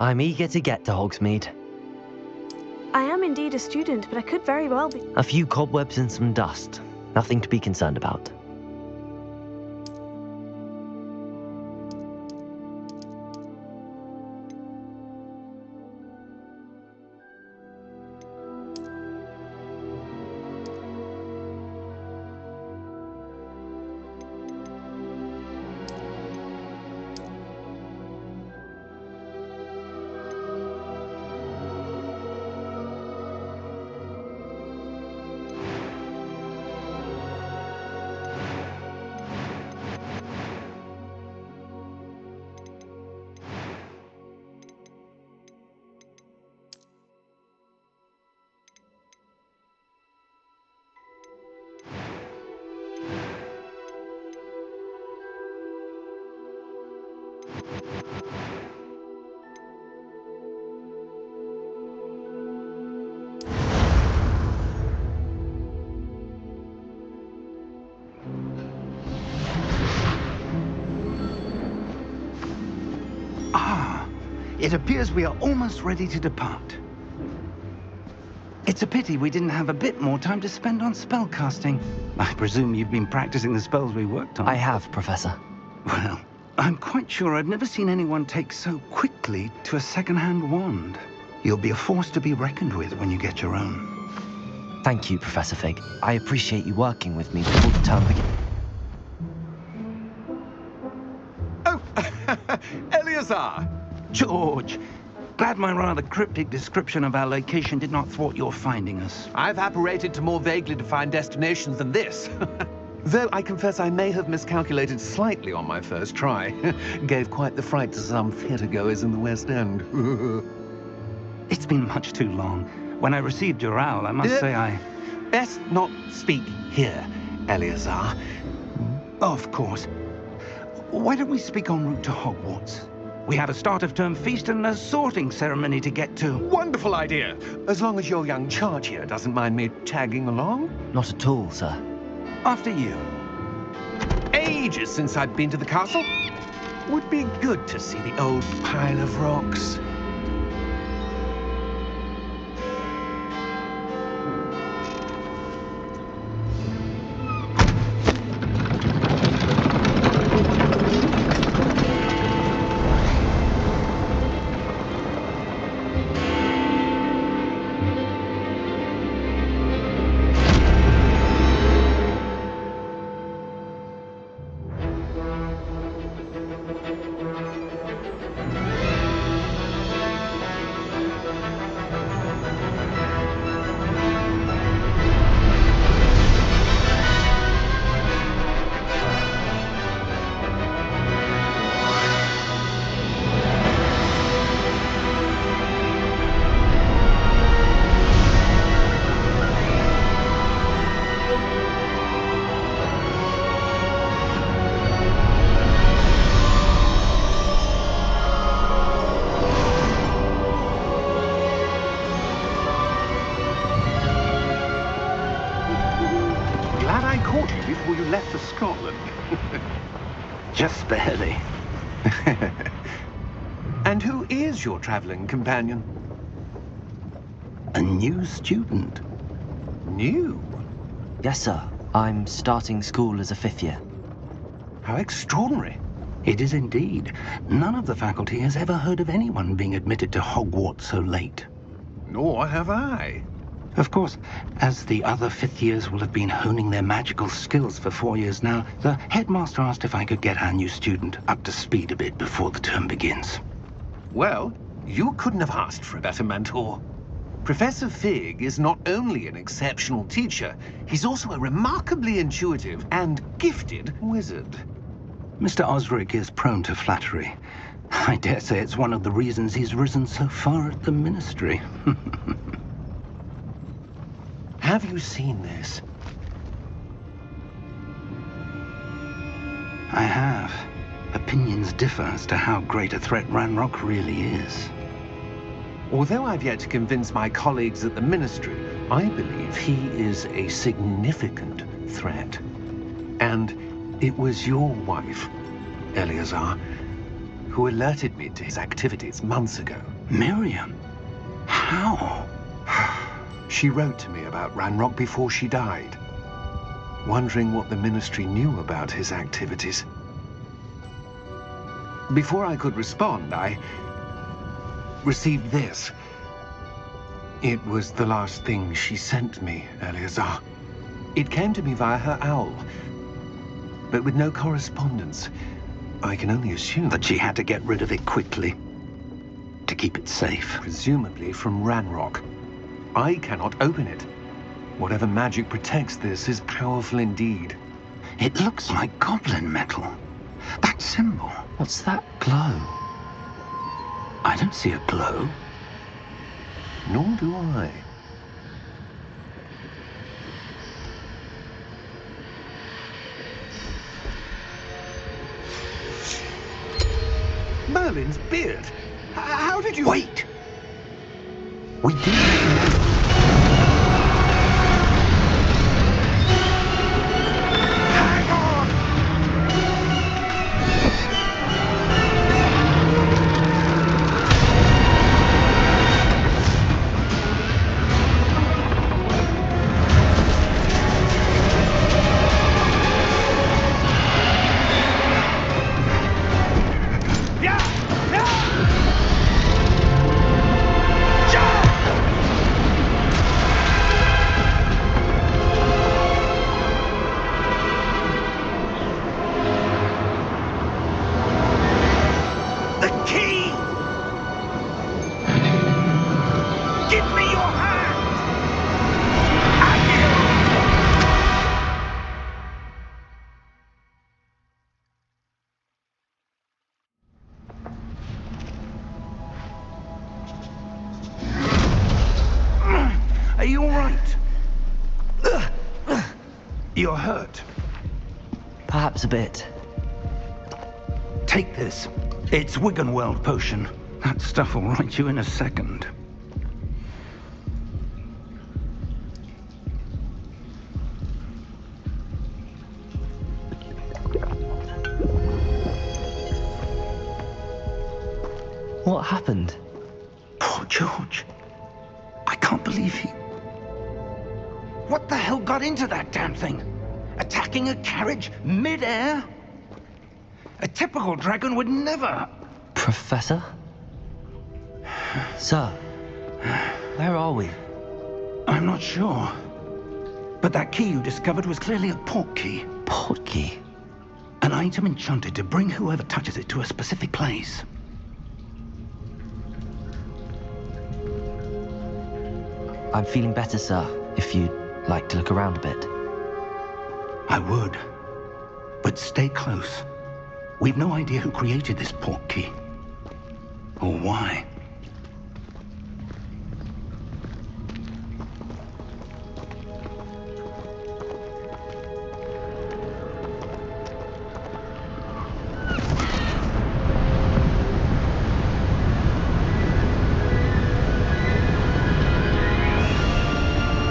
I'm eager to get to Hogsmeade. I am indeed a student, but I could very well be. A few cobwebs and some dust. Nothing to be concerned about. It appears we are almost ready to depart. It's a pity we didn't have a bit more time to spend on spellcasting. I presume you've been practicing the spells we worked on. I have, Professor. Well, I'm quite sure I've never seen anyone take so quickly to a second-hand wand. You'll be a force to be reckoned with when you get your own. Thank you, Professor Fig. I appreciate you working with me before the term begins. Oh, Eleazar! George, glad my rather cryptic description of our location did not thwart your finding us. I've apparated to more vaguely defined destinations than this. Though I confess I may have miscalculated slightly on my first try. Gave quite the fright to some theatre-goers in the West End. It's been much too long. When I received your owl, I must say I... Best not speak here, Eleazar. Of course. Why don't we speak en route to Hogwarts? We have a start-of-term feast and a sorting ceremony to get to. Wonderful idea! As long as your young charge here doesn't mind me tagging along. Not at all, sir. After you. Ages since I've been to the castle. Would be good to see the old pile of rocks. Before you left for Scotland. Just barely. And who is your traveling companion? A new student. New? Yes, sir. I'm starting school as a 5th year. How extraordinary. It is indeed. None of the faculty has ever heard of anyone being admitted to Hogwarts so late. Nor have I. Of course, as the other 5th years will have been honing their magical skills for 4 years now, the headmaster asked if I could get our new student up to speed a bit before the term begins. Well, you couldn't have asked for a better mentor. Professor Fig is not only an exceptional teacher, he's also a remarkably intuitive and gifted wizard. Mr. Osric is prone to flattery. I dare say it's one of the reasons he's risen so far at the Ministry. Have you seen this? I have. Opinions differ as to how great a threat Ranrock really is. Although I've yet to convince my colleagues at the Ministry, I believe he is a significant threat. And it was your wife, Eleazar, who alerted me to his activities months ago. Miriam? How? She wrote to me about Ranrock before she died, wondering what the Ministry knew about his activities. Before I could respond, I received this. It was the last thing she sent me, Eleazar. It came to me via her owl, but with no correspondence. I can only assume That she had to get rid of it quickly to keep it safe. presumably from Ranrock. I cannot open it. Whatever magic protects this is powerful indeed. It looks like goblin metal. That symbol. What's that glow? I don't see a glow. Nor do I. Merlin's beard. How did you... Wait! We didn't. Are you all right? You're hurt. Perhaps a bit. Take this. It's Wiggenweld potion. That stuff will right you in a second. What happened? Poor George. I can't believe he... What the hell got into that damn thing? Attacking a carriage mid-air? A typical dragon would never... Professor? Sir, where are we? I'm not sure. But that key you discovered was clearly a port key. Port key? An item enchanted to bring whoever touches it to a specific place. I'm feeling better, sir, if you'd like to look around a bit. I would. But stay close. We've no idea who created this port key. Or why.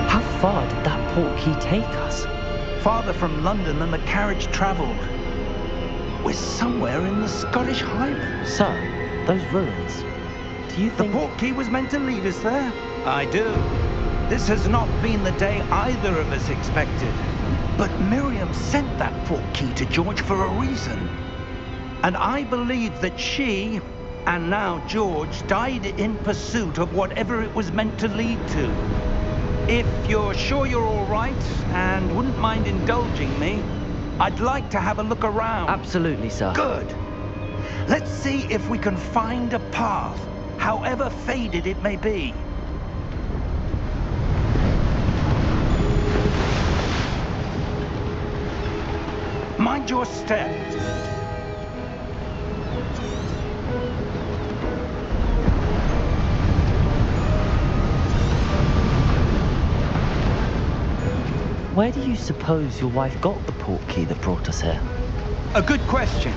How far did that port key take us? Farther from London than the carriage traveled. We're somewhere in the Scottish Highlands. Sir, those ruins. Do you The think... port key was meant to lead us there? I do. This has not been the day either of us expected. But Miriam sent that port key to George for a reason. And I believe that she, and now George, died in pursuit of whatever it was meant to lead to. If you're sure you're all right, and wouldn't mind indulging me, I'd like to have a look around. Absolutely, sir. Good. Let's see if we can find a path, however faded it may be. Mind your step. Where do you suppose your wife got the port key that brought us here? A good question.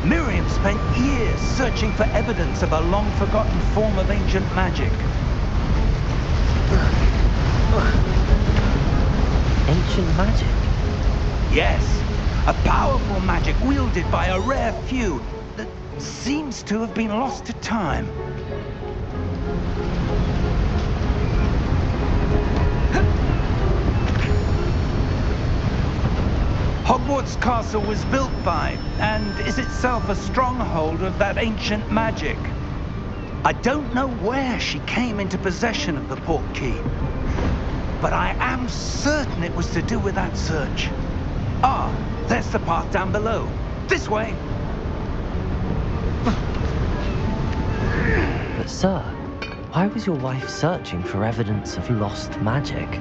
Miriam spent years searching for evidence of a long-forgotten form of ancient magic. Ancient magic? Yes, a powerful magic wielded by a rare few that seems to have been lost to time. Hogwarts Castle was built by, and is itself a stronghold of that ancient magic. I don't know where she came into possession of the portkey, but I am certain it was to do with that search. Ah, there's the path down below. This way. But sir, why was your wife searching for evidence of lost magic?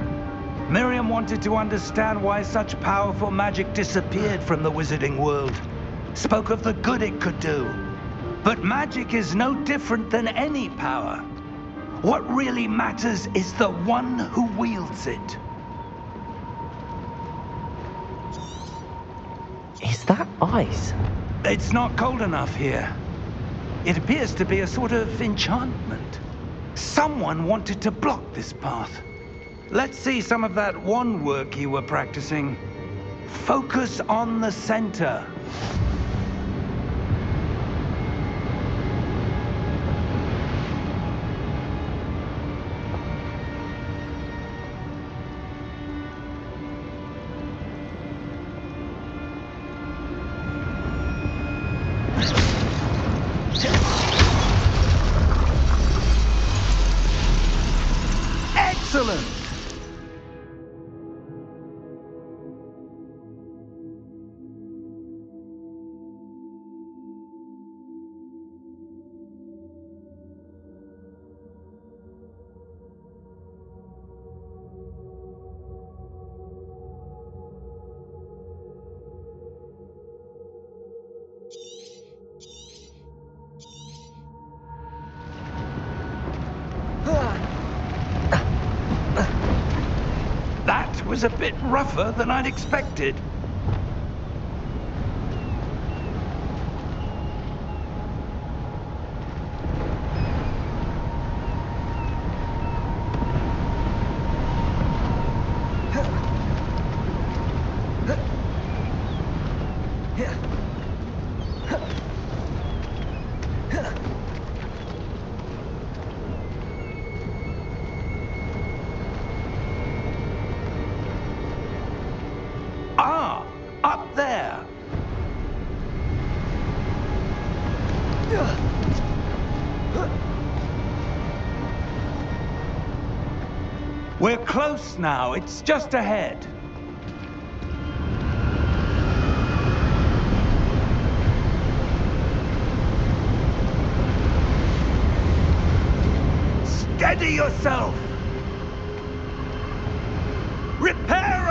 Miriam wanted to understand why such powerful magic disappeared from the wizarding world. Spoke of the good it could do. But magic is no different than any power. What really matters is the one who wields it. Is that ice? It's not cold enough here. It appears to be a sort of enchantment. Someone wanted to block this path. Let's see some of that wand work you were practicing. Focus on the center. Excellent! That was a bit rougher than I'd expected. Ah, up there. We're close now. It's just ahead. Steady yourself. Reparo!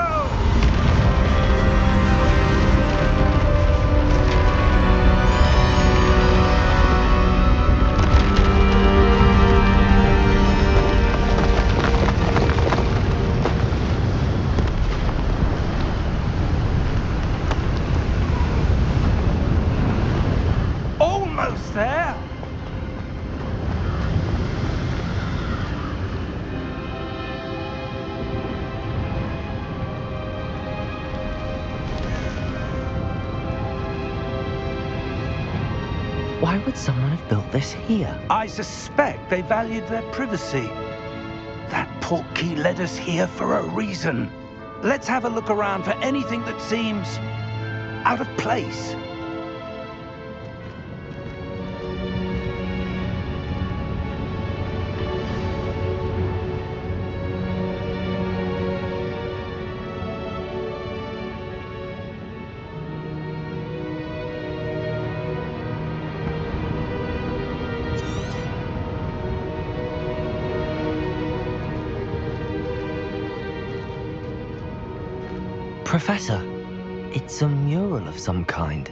Almost there. Why would someone have built this here? I suspect they valued their privacy. That portkey led us here for a reason. Let's have a look around for anything that seems out of place. Professor, it's a mural of some kind.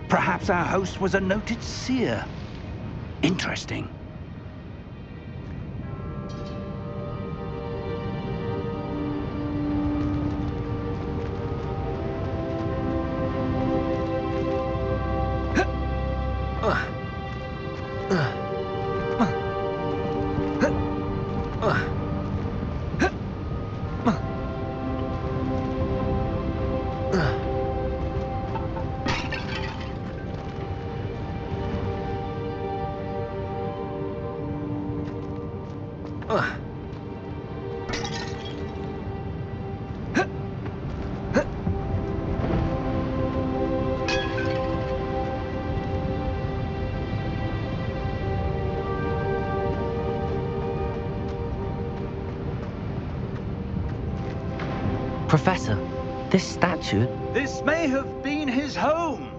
Perhaps our host was a noted seer. Interesting. Professor, this statue... This may have been his home.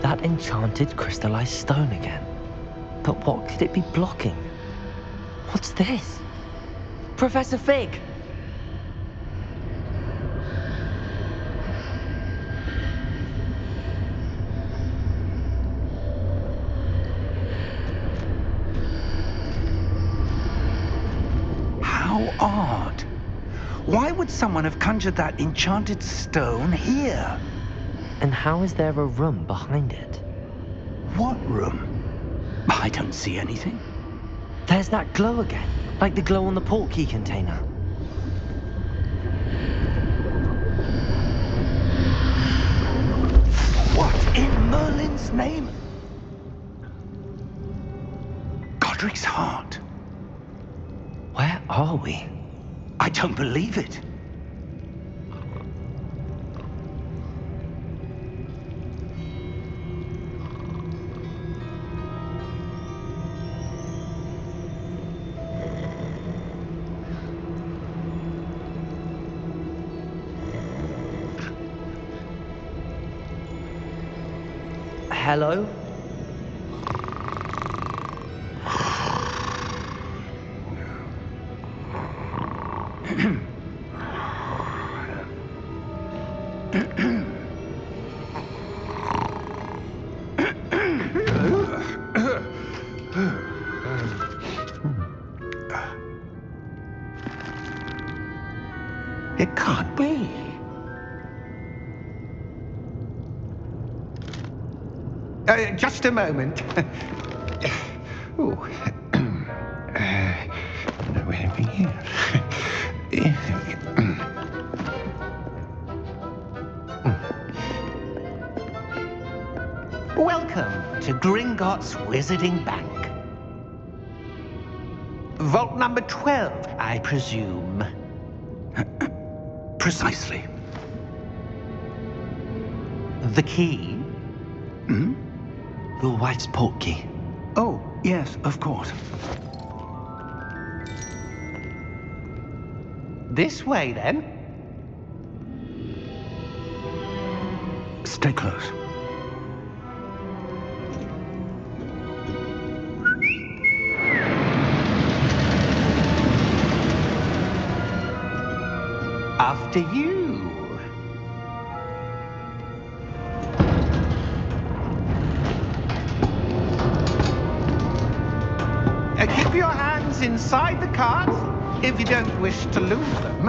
That enchanted crystallized stone again. But what could it be blocking? What's this? Professor Fig! How odd. Why would someone have conjured that enchanted stone here? And how is there a room behind it? What room? I don't see anything. There's that glow again, like the glow on the portkey container. What in Merlin's name? Godric's heart. Where are we? I don't believe it. Hello? It can't be. Just a moment. Oh. Where have we here? Welcome to Gringotts Wizarding Bank. Vault number 12, I presume. Precisely. The key? Hmm? Your wife's portkey. Oh, yes, of course. This way, then. Stay close. After you. Keep your hands inside the cart if you don't wish to lose them.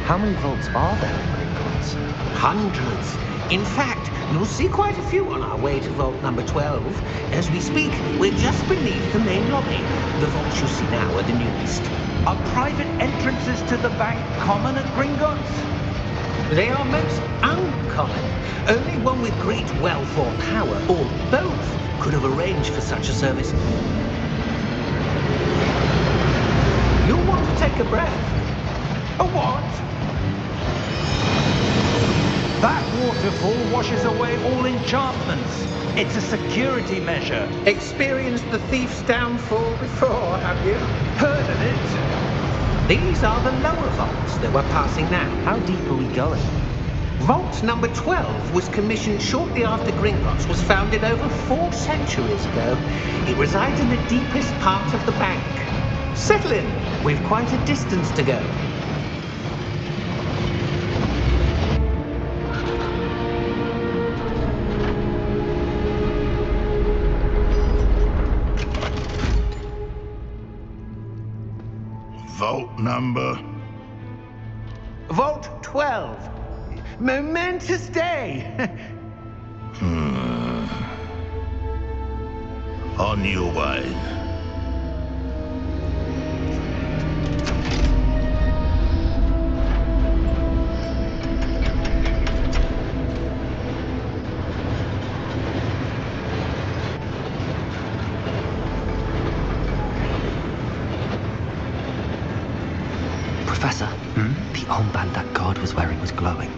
How many vaults are there in Gringotts? Hundreds. In fact, you'll see quite a few on our way to vault number 12. As we speak, we're just beneath the main lobby. The vaults you see now are the newest. Are private entrances to the bank common at Gringotts? They are most uncommon. Only one with great wealth or power, or both, could have arranged for such a service. You'll want to take a breath. A what? That waterfall washes away all enchantments. It's a security measure. Experienced the thief's downfall before, have you? Heard of it? These are the lower vaults that we're passing now. How deep are we going? Vault number 12 was commissioned shortly after Gringotts was founded over 4 centuries ago. It resides in the deepest part of the bank. Settle in. We've quite a distance to go. Vault number? Vault 12. Momentous day. On your way. Professor, the armband that guard was wearing was glowing.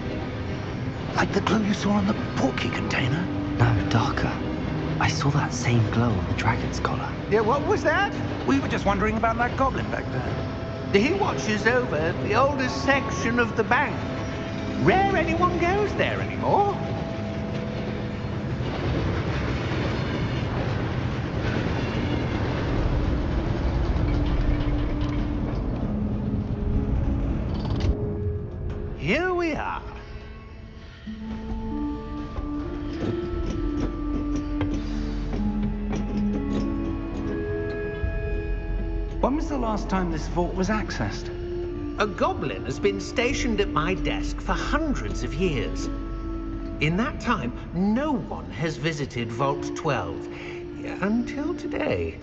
Like the glow you saw on the portkey container? No, darker. I saw that same glow on the dragon's collar. Yeah, what was that? We were just wondering about that goblin back there. He watches over the oldest section of the bank. Rare anyone goes there anymore. Here we are. When was the last time this vault was accessed? A goblin has been stationed at my desk for hundreds of years. In that time, no one has visited Vault 12. Until today.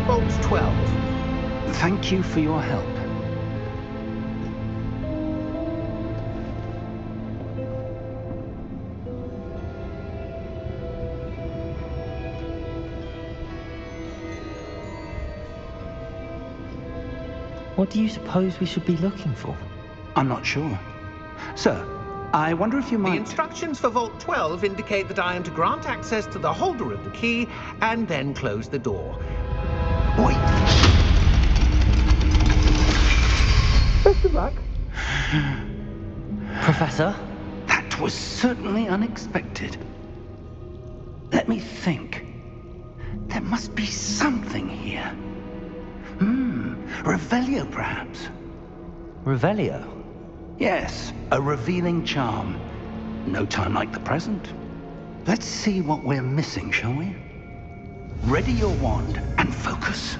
Vault 12. Thank you for your help. What do you suppose we should be looking for? I'm not sure. Sir, I wonder if you The might... instructions for Vault 12 indicate that I am to grant access to the holder of the key and then close the door. Wait! Best of luck. Professor? That was certainly unexpected. Let me think. There must be something here. Revelio, perhaps? Revelio? Yes, a revealing charm. No time like the present. Let's see what we're missing, shall we? Ready your wand and focus.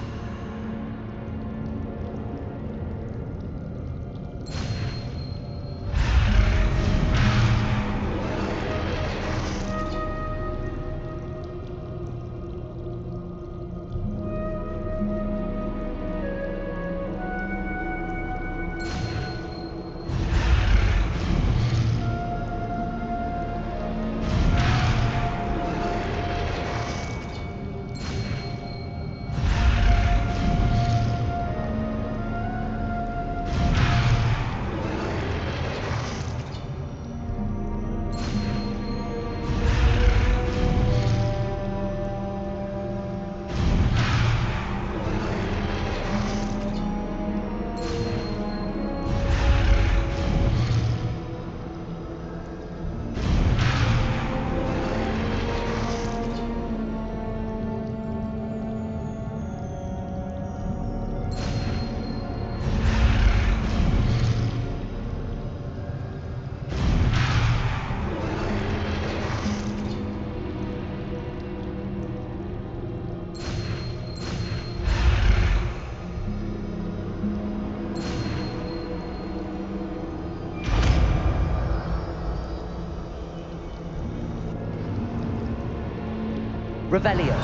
Revelio.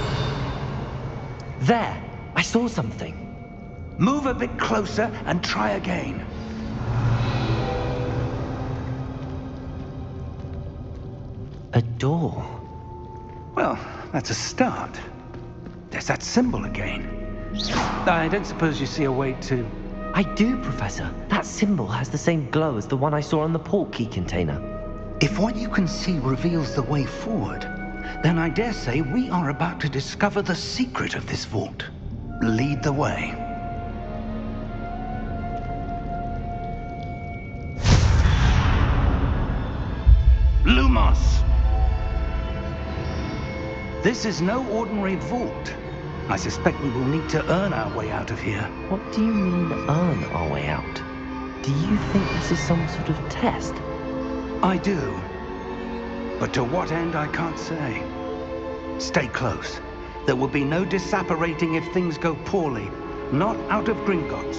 There! I saw something. Move a bit closer and try again. A door. Well, that's a start. There's that symbol again. I don't suppose you see a way to... I do, Professor. That symbol has the same glow as the one I saw on the portkey container. If what you can see reveals the way forward, then I dare say we are about to discover the secret of this vault. Lead the way. Lumos! This is no ordinary vault. I suspect we will need to earn our way out of here. What do you mean, earn our way out? Do you think this is some sort of test? I do. But to what end, I can't say. Stay close. There will be no disapparating if things go poorly. Not out of Gringotts.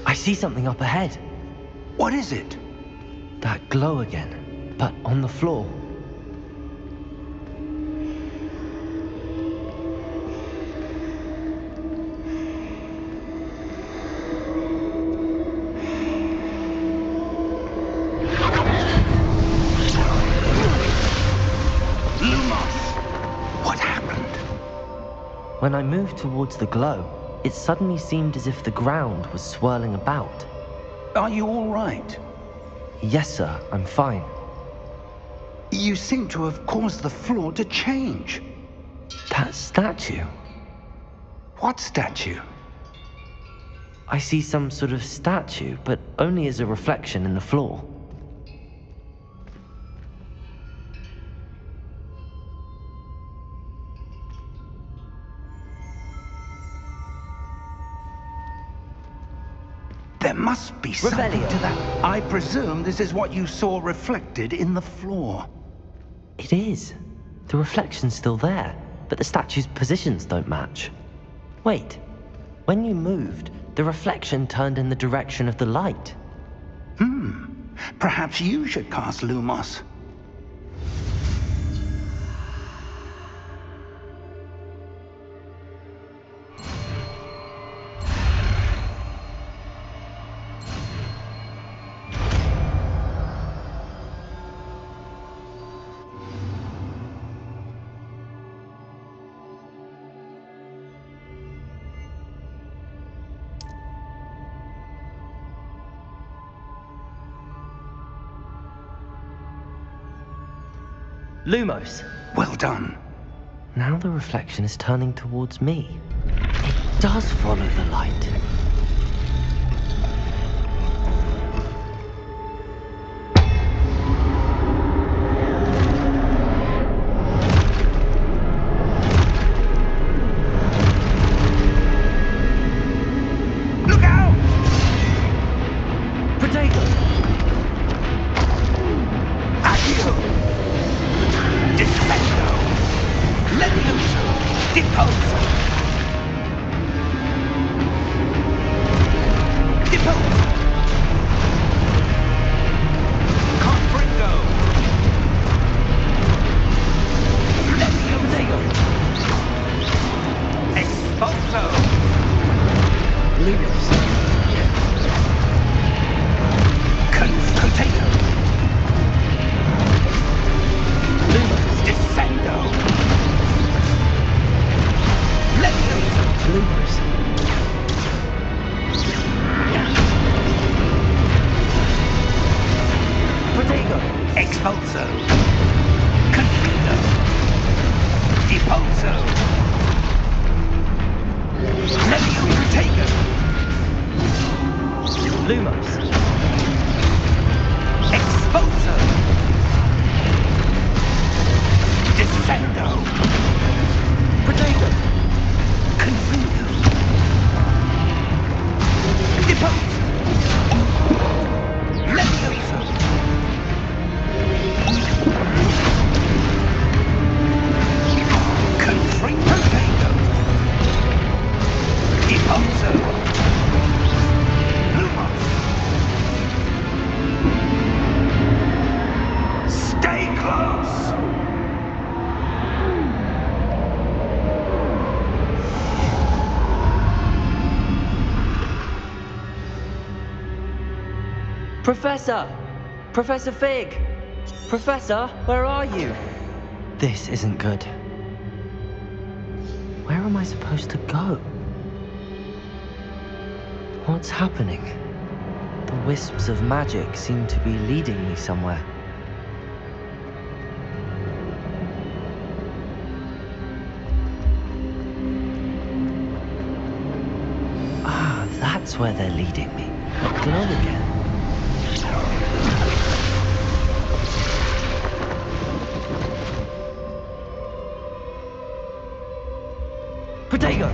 I see something up ahead. What is it? That glow again, but on the floor. When I moved towards the glow, it suddenly seemed as if the ground was swirling about. Are you all right? Yes, sir, I'm fine. You seem to have caused the floor to change. That statue? What statue? I see some sort of statue, but only as a reflection in the floor. There must be something to that. I presume this is what you saw reflected in the floor. It is. The reflection's still there, but the statue's positions don't match. Wait, when you moved, the reflection turned in the direction of the light. Perhaps you should cast Lumos. Lumos! Well done. Now the reflection is turning towards me. It does follow the light. Look out! Potato! Accio! Defendo! Levioso! Deposo! Deposo! Confringo! Levio Potato! Expulso! Lumos! Potato! Lumos! Defendo! Levioso! Lumos! Potato! Expulso! Confido! Deposo! Levio Potato! Lumos! Expulso! Defendo! Potato! Confido! Deposo! Levioso! Confringo Potato! Deposo! Lumos! Stay close! Professor! Professor Fig! Professor, where are you? This isn't good. Where am I supposed to go? What's happening? The wisps of magic seem to be leading me somewhere. Ah, that's where they're leading me. A glow again. Potato!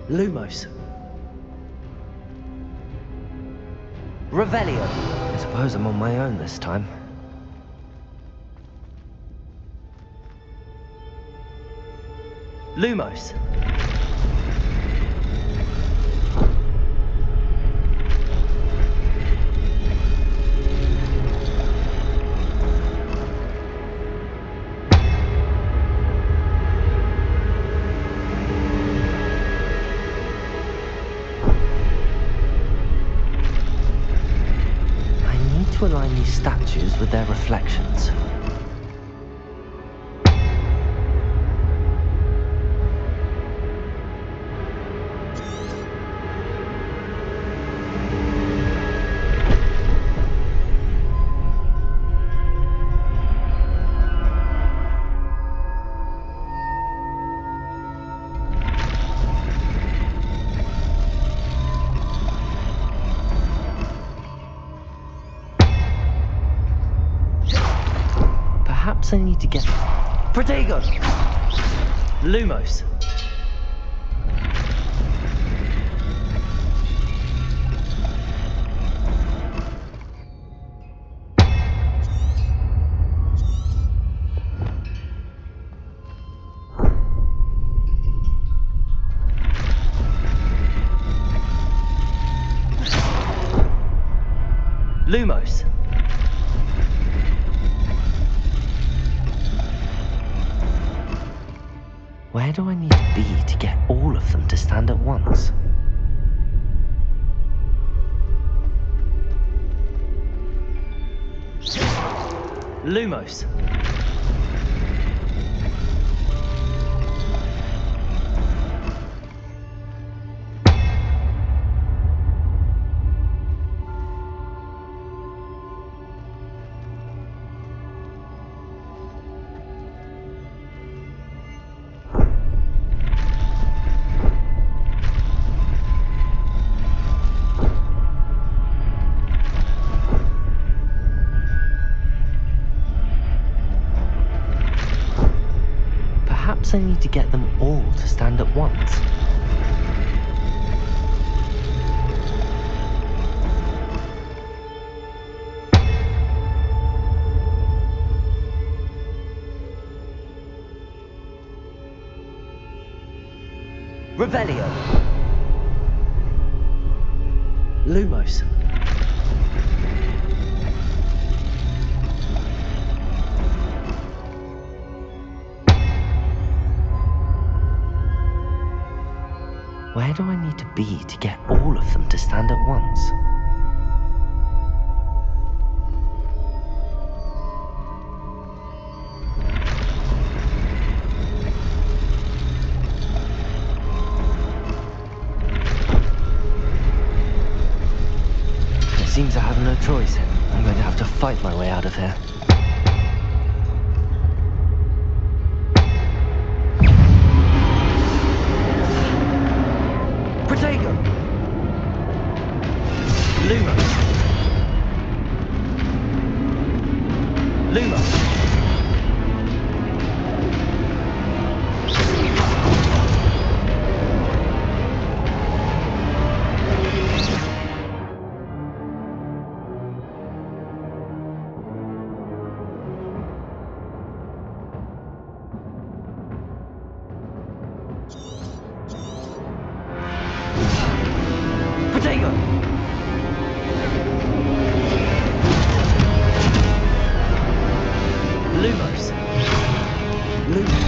Lumos. Revelio. I suppose I'm on my own this time. Lumos. I need to align these statues with their reflections. Perhaps I need to get... Protego! Lumos. Lumos. Where do I need to be to get all of them to stand at once? Lumos. Perhaps I need to get them all to stand at once. Revelio. Lumos. Where do I need to be to get all of them to stand at once? It seems I have no choice. I'm going to have to fight my way out of here. Protego! Lumos. Lumos. Protego! Lumos. Lumos.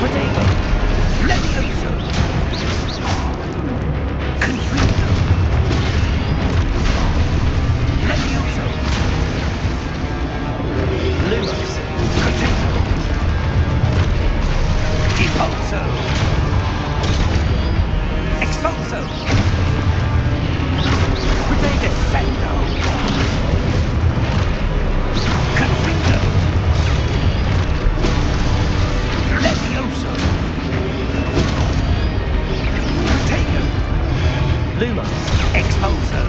Protego! Levioso! Confringo! Levioso! Lumos! Protego! Impulso! Expulso! Descendo! Confringo! Levioso! Protego! Lumos! Expulso!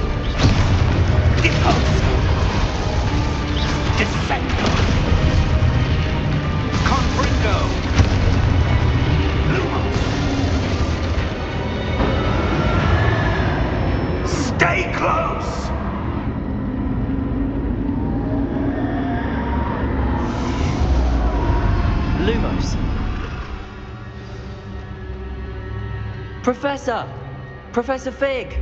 Impulso! Descendo! Confringo! Lumos! Stay close! Lumos. Professor! Professor Fig!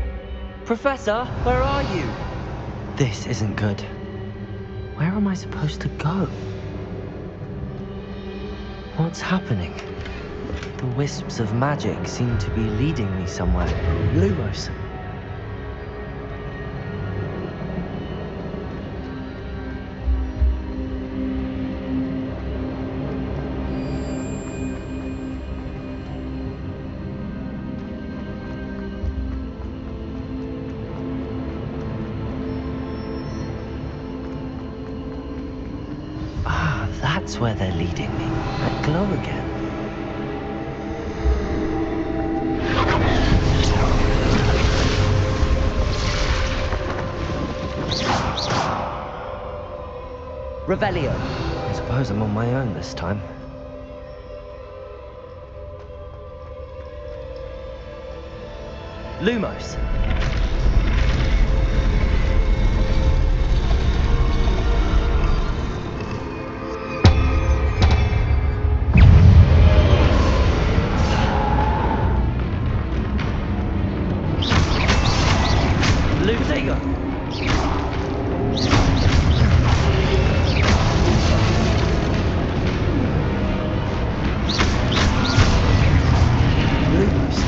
Professor, where are you? This isn't good. Where am I supposed to go? What's happening? The wisps of magic seem to be leading me somewhere. Lumos. That's where they're leading me. That glow again. Revelio. I suppose I'm on my own this time. Lumos. Protego! Lumos.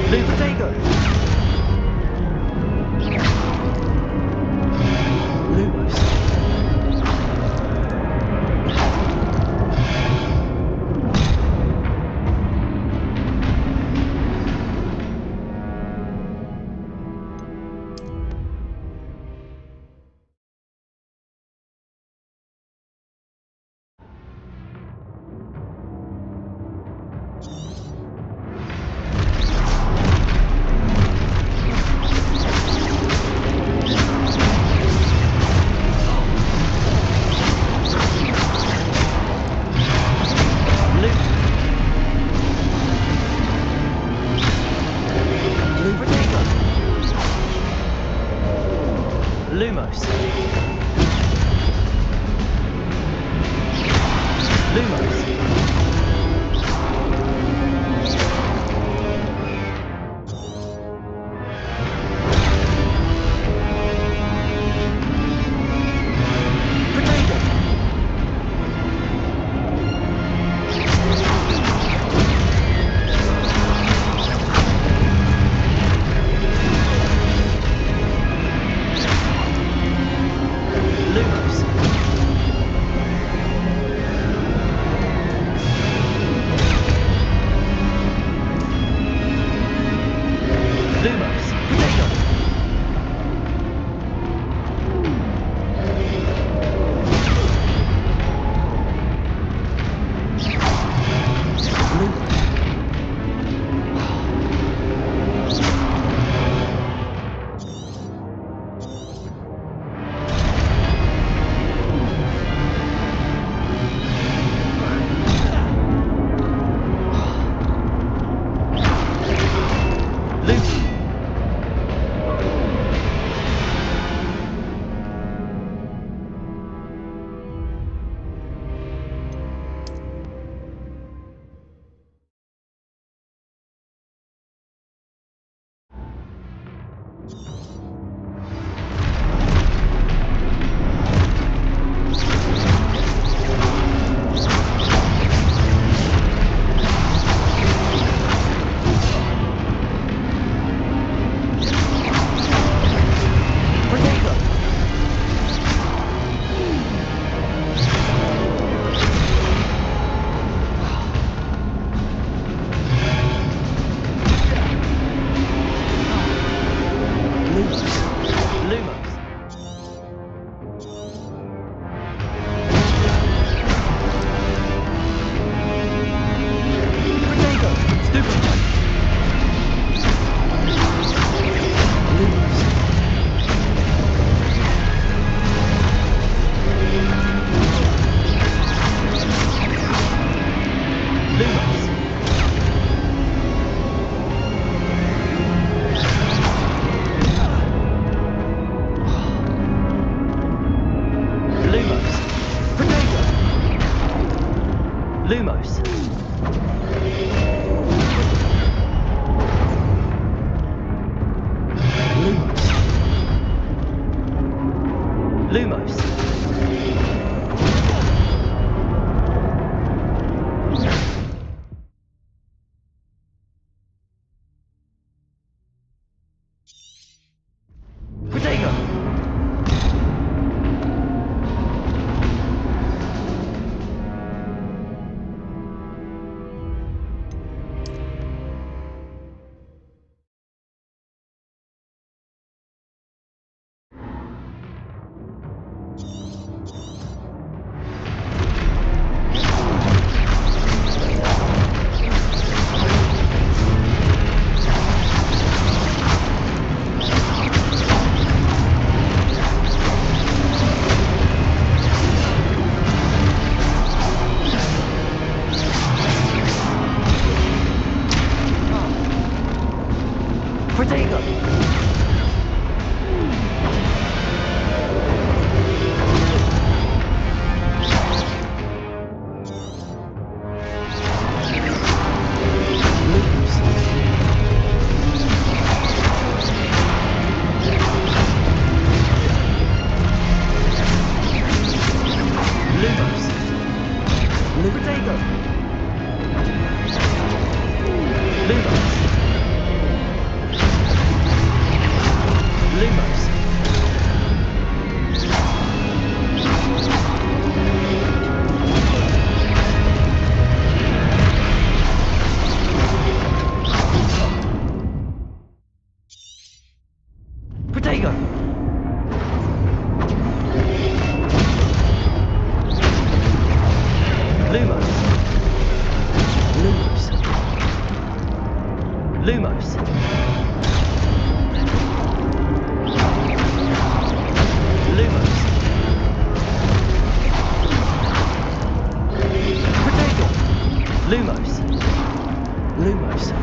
Protego! Lumos. Lumos. Lumos. Protego. Lumos. Lumos. Protego. Lumos. Lumos. Protego. Protego. Lumos. Lumos. Lumos. Potato. Lumos. Lumos.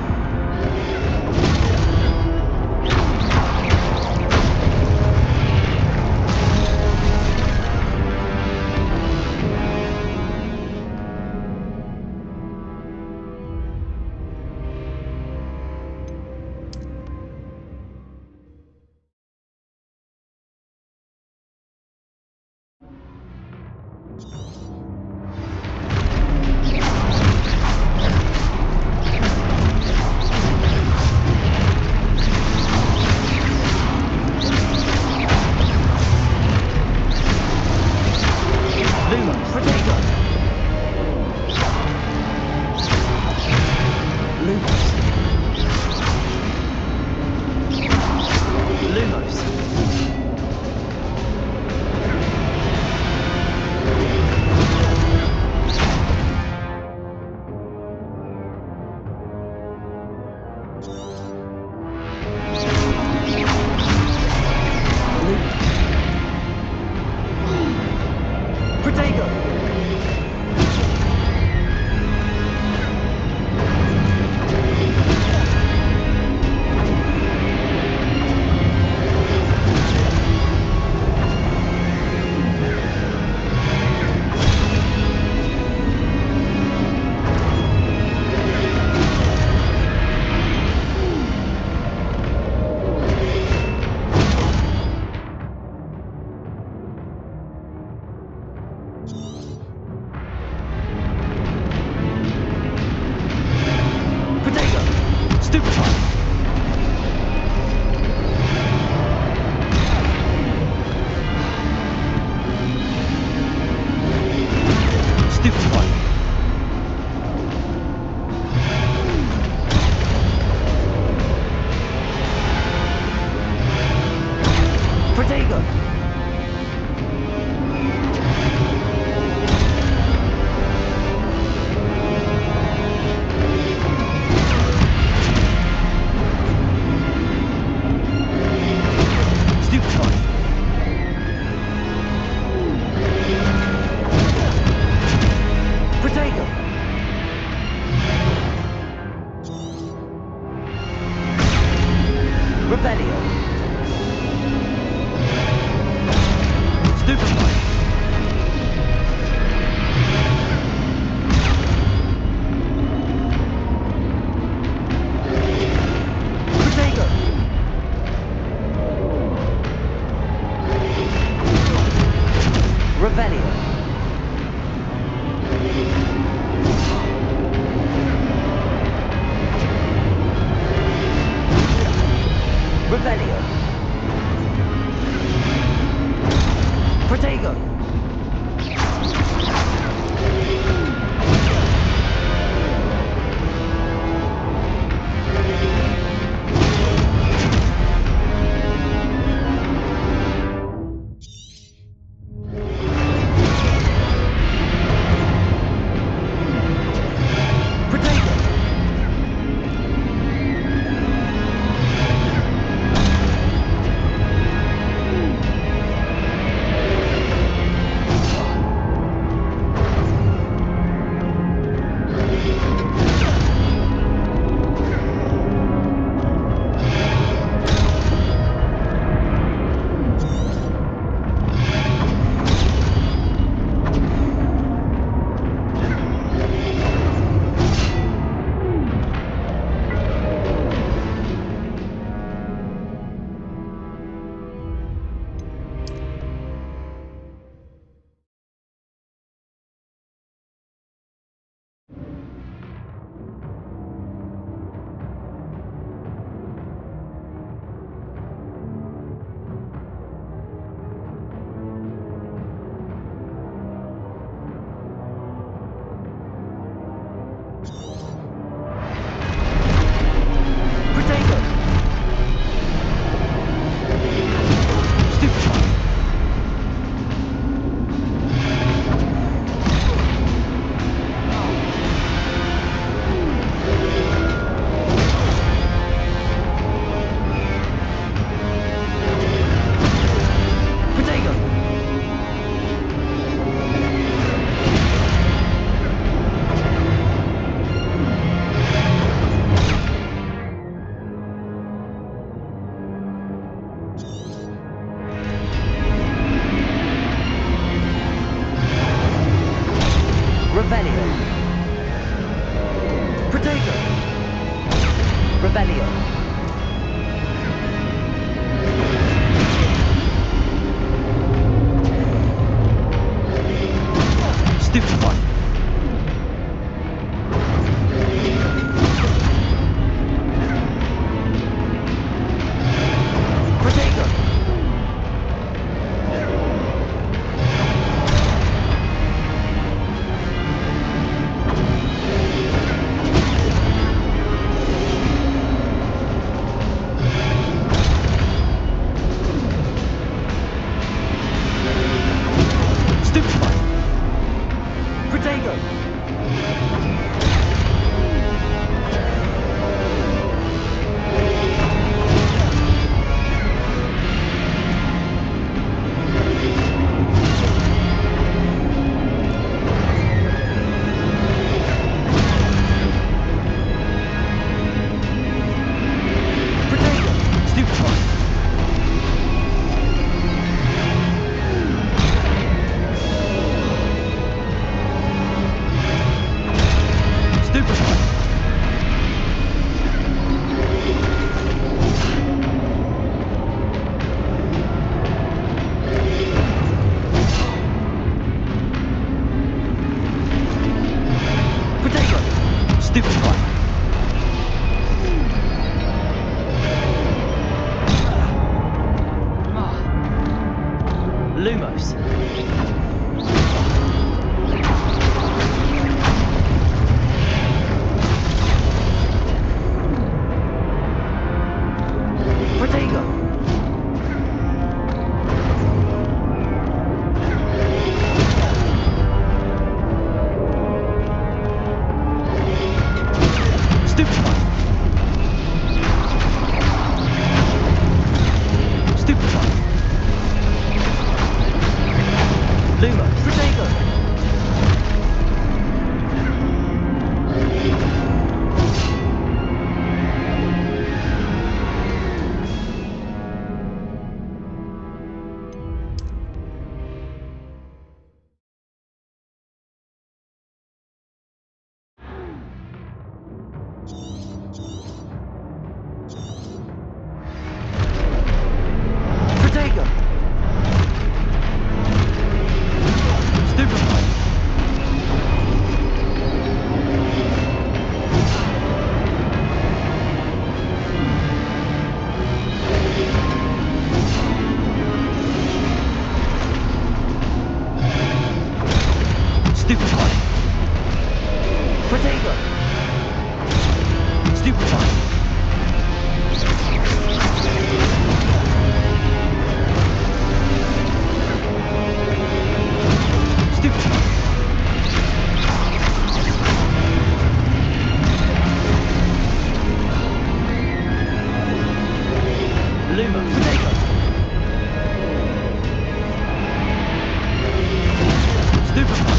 Revelio. Stupefy. Protego. Stupefy. Protego. Protego. Stupefy. Stupefy. Protego. Stupefy. Lumos. Protego. Stupefy. Stupefy. Lumos. Protego. Protego. Stupefy. Stupefy. Protego. Stupefy. Stupefy. Luma. Protego. Stupefy.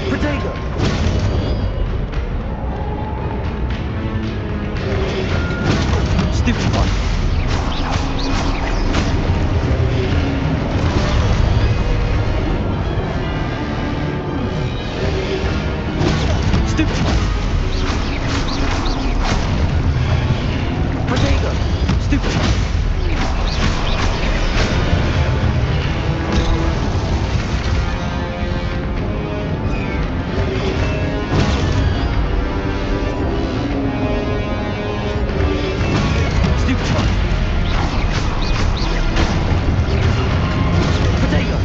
Protego. Stupefy. Stupefy. Protego. Stupefy. Stupefy. Protego.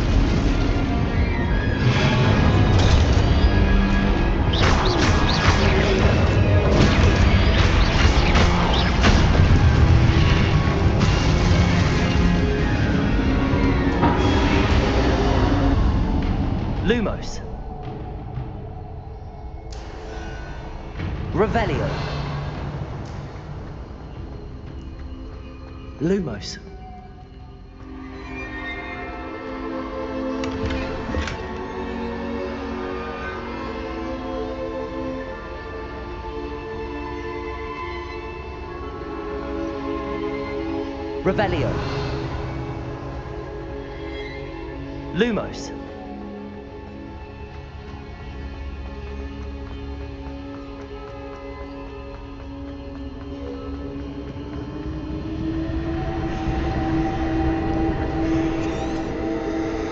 Lumos. Revelio. Lumos. Revelio. Lumos.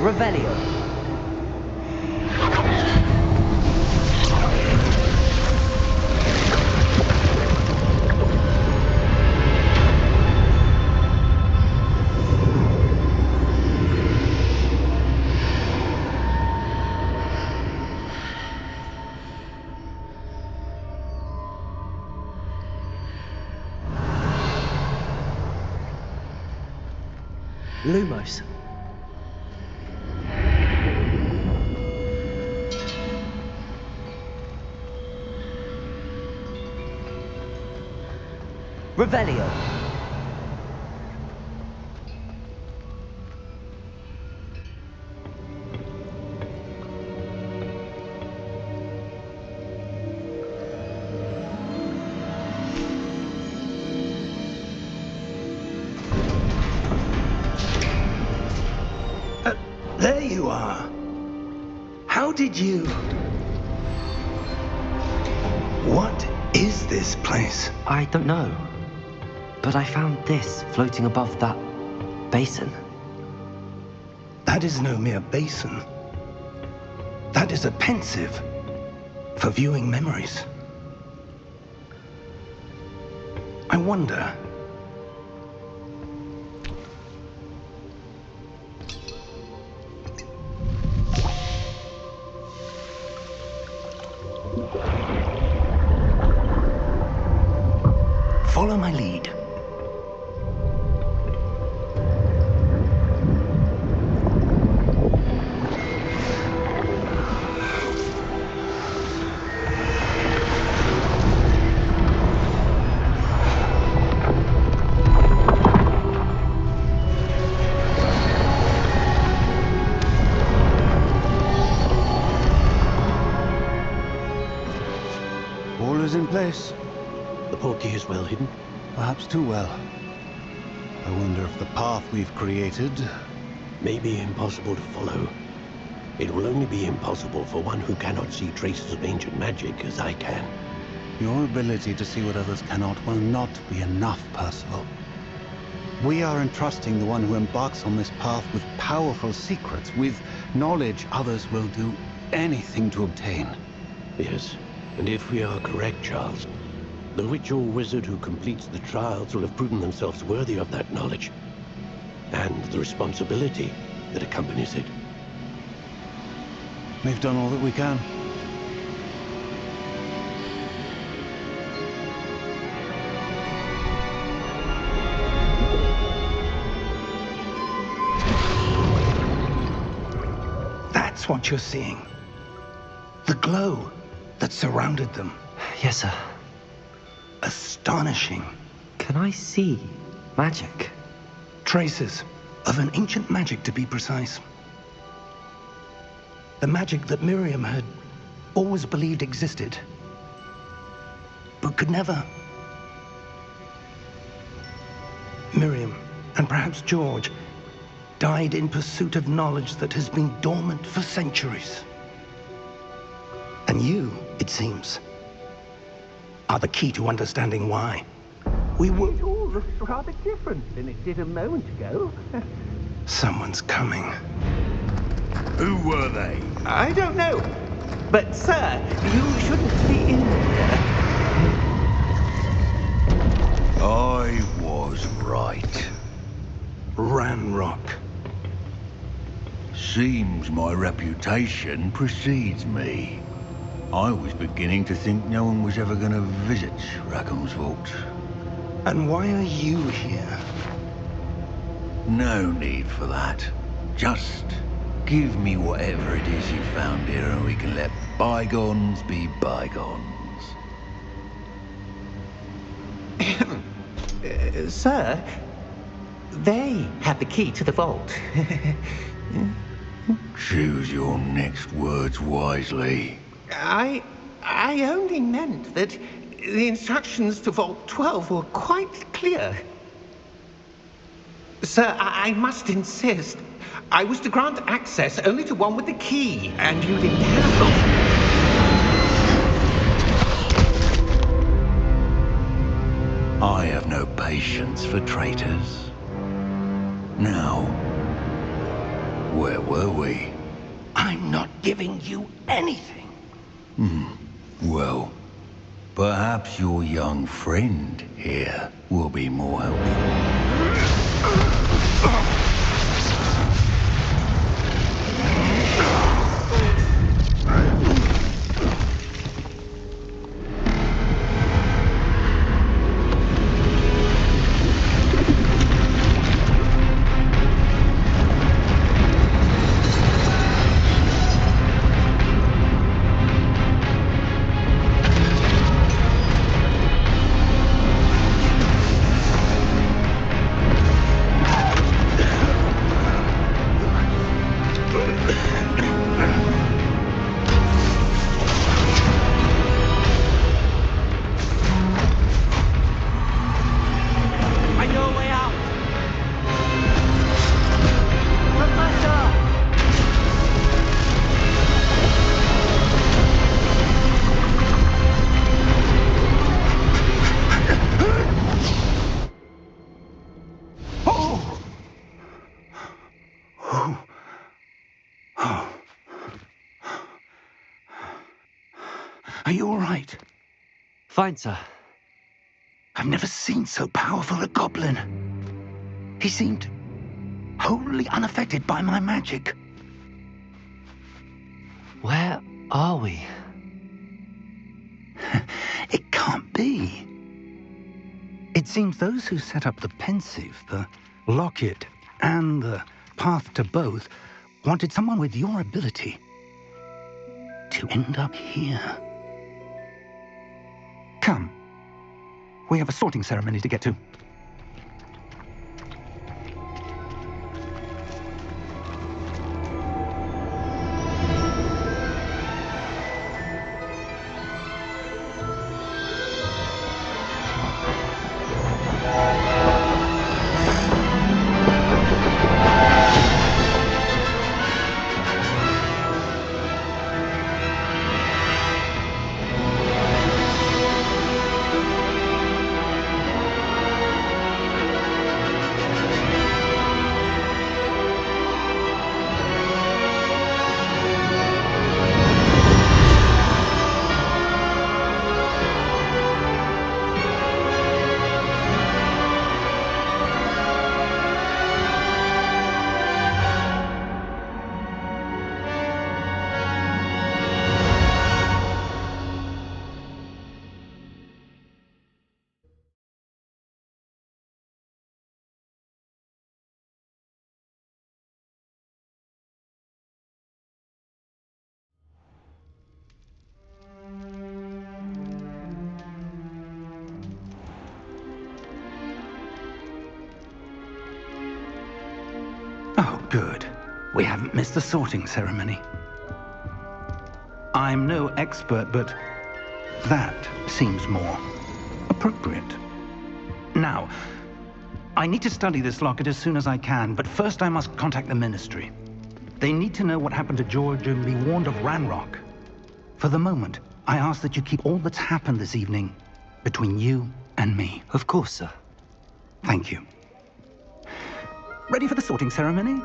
Revelio. Lumos. Revelio. There you are. How did you... What is this place? I don't know. But I found this floating above that basin. That is no mere basin. That is a pensive for viewing memories. I wonder... Follow my lead. All is in place. The portkey is well hidden. Perhaps too well. I wonder if the path we've created... May be impossible to follow. It will only be impossible for one who cannot see traces of ancient magic as I can. Your ability to see what others cannot will not be enough, Percival. We are entrusting the one who embarks on this path with powerful secrets, with knowledge others will do anything to obtain. Yes, and if we are correct, Charles, the witch or wizard who completes the trials will have proven themselves worthy of that knowledge, and the responsibility that accompanies it. We've done all that we can. That's what you're seeing. The glow that surrounded them. Yes, sir. Astonishing. Can I see magic? Traces of an ancient magic, to be precise. The magic that Miriam had always believed existed, but could never. Miriam, and perhaps George, died in pursuit of knowledge that has been dormant for centuries. And you, it seems, are the key to understanding why. We were... It all looks rather different than it did a moment ago. Someone's coming. Who were they? I don't know. But, sir, you shouldn't be in here. I was right. Ranrock. Seems my reputation precedes me. I was beginning to think no one was ever going to visit Rackham's Vault. And why are you here? No need for that. Just give me whatever it is you found here and we can let bygones be bygones. Sir, they have the key to the vault. Choose your next words wisely. I only meant that the instructions to Vault 12 were quite clear. Sir, I must insist. I was to grant access only to one with the key, and you didn't have. I have no patience for traitors. Now, where were we? I'm not giving you anything. Well, perhaps your young friend here will be more helpful. Are you all right? Fine, sir. I've never seen so powerful a goblin. He seemed wholly unaffected by my magic. Where are we? It can't be. It seems those who set up the pensive, the locket, and the path to both wanted someone with your ability to end up here. Come. We have a sorting ceremony to get to. Oh, good. We haven't missed the sorting ceremony. I'm no expert, but that seems more appropriate. Now, I need to study this locket as soon as I can, but first I must contact the Ministry. They need to know what happened to George and be warned of Ranrock. For the moment, I ask that you keep all that's happened this evening between you and me. Of course, sir. Thank you. Ready for the sorting ceremony?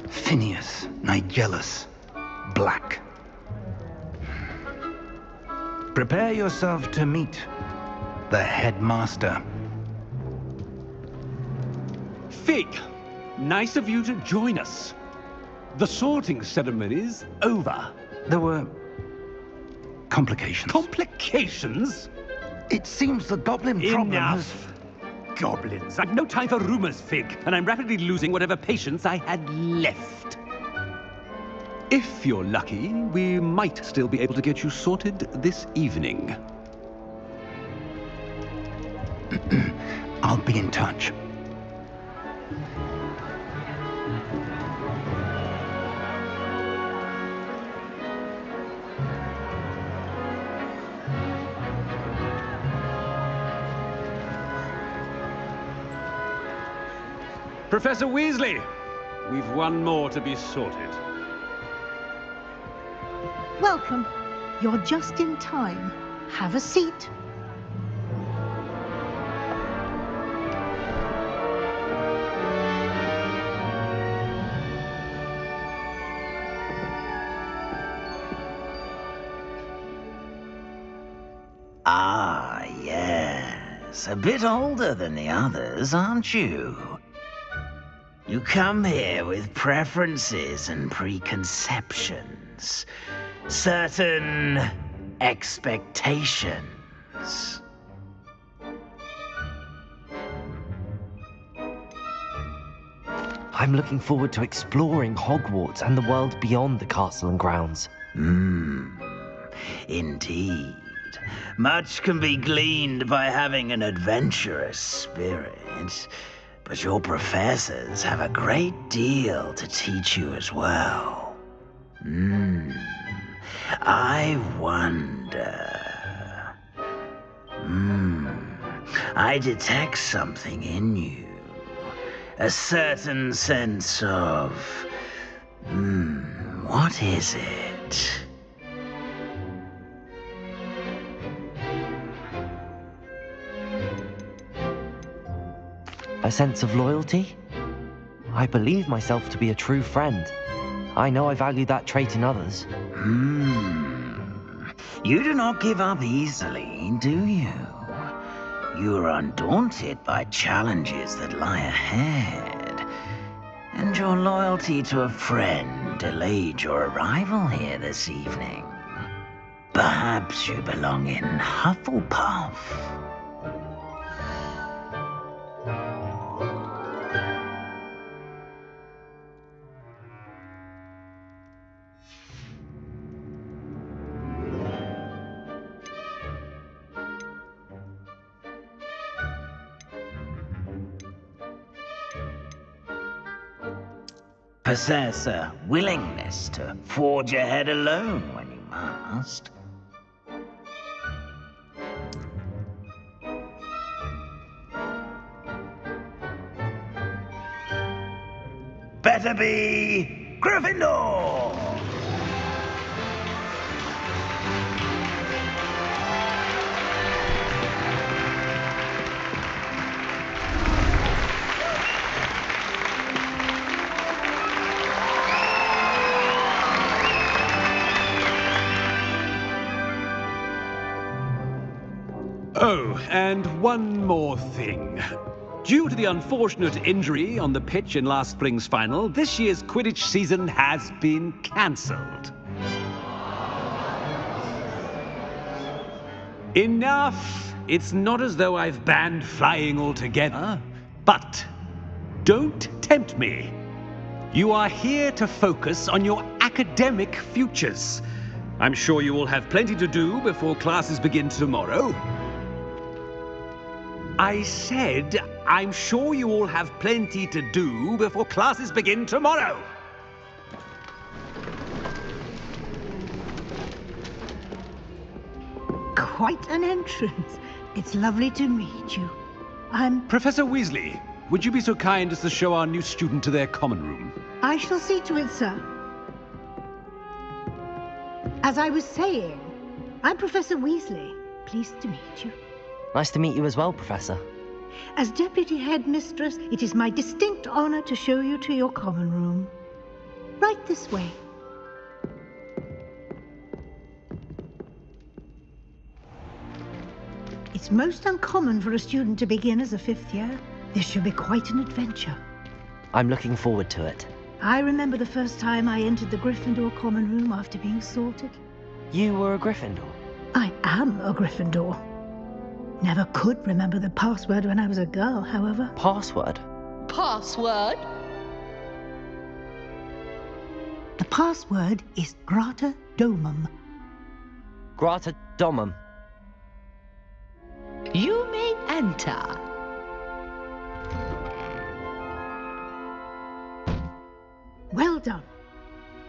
Phineas, Nigellus, Black. Prepare yourself to meet the headmaster. Fig, nice of you to join us. The sorting ceremony's over. There were complications. Complications? It seems the goblin problem has... Enough. Goblins. I've no time for rumors, Fig, and I'm rapidly losing whatever patience I had left. If you're lucky, we might still be able to get you sorted this evening. I'll be in touch. Professor Weasley, we've one more to be sorted. Welcome. You're just in time. Have a seat. Ah, yes. A bit older than the others, aren't you? You come here with preferences and preconceptions. Certain expectations. I'm looking forward to exploring Hogwarts and the world beyond the castle and grounds. Indeed. Much can be gleaned by having an adventurous spirit, but your professors have a great deal to teach you as well. I wonder... I detect something in you. A certain sense of... what is it? A sense of loyalty? I believe myself to be a true friend. I know I value that trait in others. You do not give up easily, do you? You are undaunted by challenges that lie ahead. And your loyalty to a friend delayed your arrival here this evening. Perhaps you belong in Hufflepuff. Possess a willingness to forge ahead alone when you must. Better be Gryffindor! Oh, and one more thing. Due to the unfortunate injury on the pitch in last spring's final, this year's Quidditch season has been cancelled. Enough! It's not as though I've banned flying altogether, but don't tempt me. You are here to focus on your academic futures. I'm sure you will have plenty to do before classes begin tomorrow. I said, I'm sure you all have plenty to do before classes begin tomorrow. Quite an entrance. It's lovely to meet you. Professor Weasley, would you be so kind as to show our new student to their common room? I shall see to it, sir. As I was saying, I'm Professor Weasley. Pleased to meet you. Nice to meet you as well, Professor. As Deputy Headmistress, it is my distinct honor to show you to your common room. Right this way. It's most uncommon for a student to begin as a fifth year. This should be quite an adventure. I'm looking forward to it. I remember the first time I entered the Gryffindor common room after being sorted. You were a Gryffindor? I am a Gryffindor. Never could remember the password when I was a girl, however. Password? Password? The password is Grata Domum. Grata Domum. You may enter. Well done.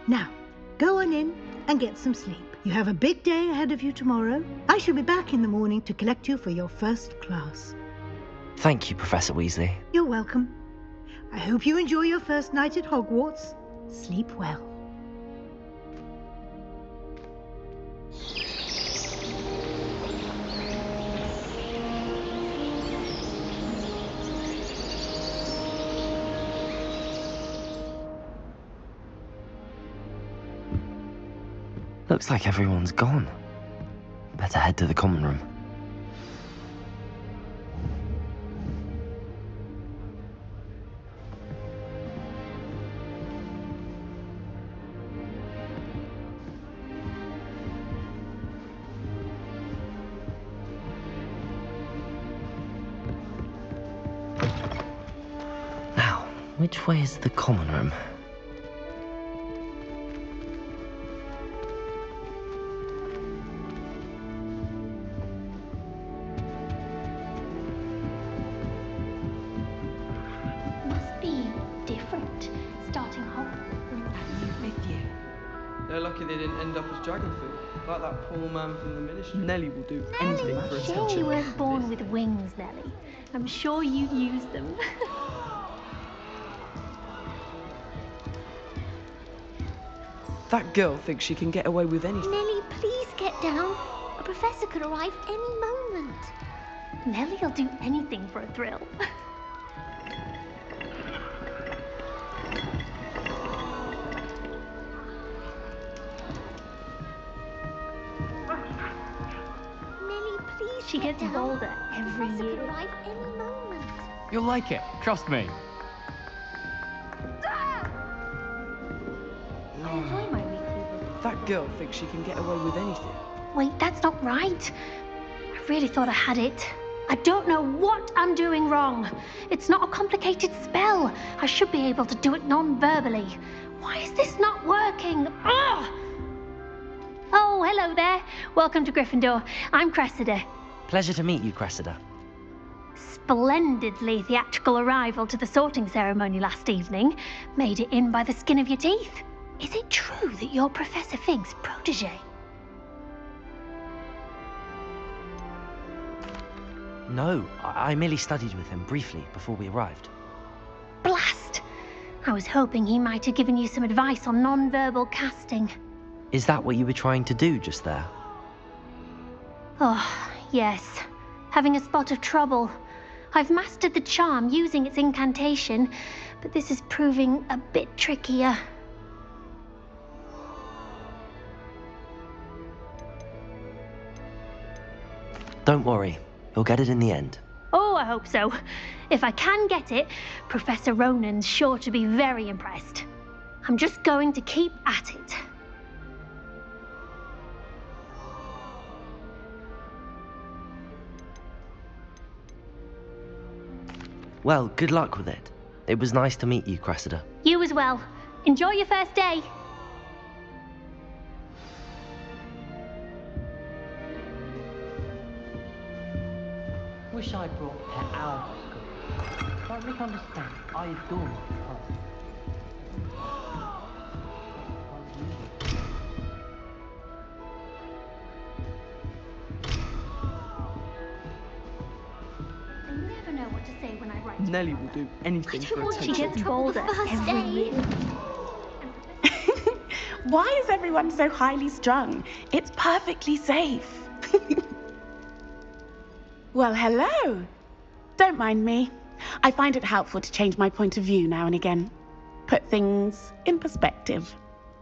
Now, go on in and get some sleep. You have a big day ahead of you tomorrow. I shall be back in the morning to collect you for your first class. Thank you, Professor Weasley. You're welcome. I hope you enjoy your first night at Hogwarts. Sleep well. Looks like everyone's gone. Better head to the common room. Now, which way is the common room? They're lucky they didn't end up as dragon food, like that poor man from the ministry. Nellie will do anything for attention. Sure you weren't born with wings, Nellie. I'm sure you use them. That girl thinks she can get away with anything. Nellie, please get down. A professor could arrive any moment. Nellie'll do anything for a thrill. She gets bolder every year. You'll like it, trust me. I enjoy my weekly visit. That girl thinks she can get away with anything. Wait, that's not right. I really thought I had it. I don't know what I'm doing wrong. It's not a complicated spell. I should be able to do it non-verbally. Why is this not working? Ugh! Oh, hello there. Welcome to Gryffindor. I'm Cressida. Pleasure to meet you, Cressida. Splendidly theatrical arrival to the sorting ceremony last evening. Made it in by the skin of your teeth. Is it true that you're Professor Fig's protege? No, I merely studied with him briefly before we arrived. Blast! I was hoping he might have given you some advice on non-verbal casting. Is that what you were trying to do just there? Oh, yes. Having a spot of trouble. I've mastered the charm using its incantation, but this is proving a bit trickier. Don't worry, you'll get it in the end. Oh, I hope so. If I can get it, Professor Ronan's sure to be very impressed. I'm just going to keep at it. Well, good luck with it. It was nice to meet you, Cressida. You as well. Enjoy your first day. Wish I brought pet owl to school. Don't really understand. I adore my cousin. I never know what to say when I write. Nellie will do anything for attention. She gets bolder every year. Why is everyone so highly strung? It's perfectly safe. Well, hello. Don't mind me. I find it helpful to change my point of view now and again. Put things in perspective.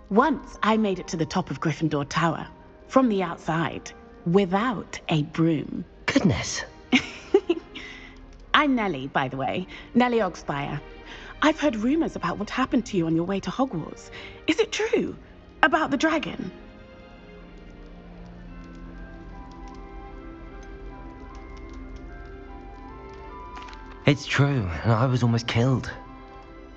Once I made it to the top of Gryffindor Tower, from the outside, without a broom. Goodness. I'm Nellie, by the way. Nellie Ogspire. I've heard rumors about what happened to you on your way to Hogwarts. Is it true? About the dragon? It's true, and I was almost killed.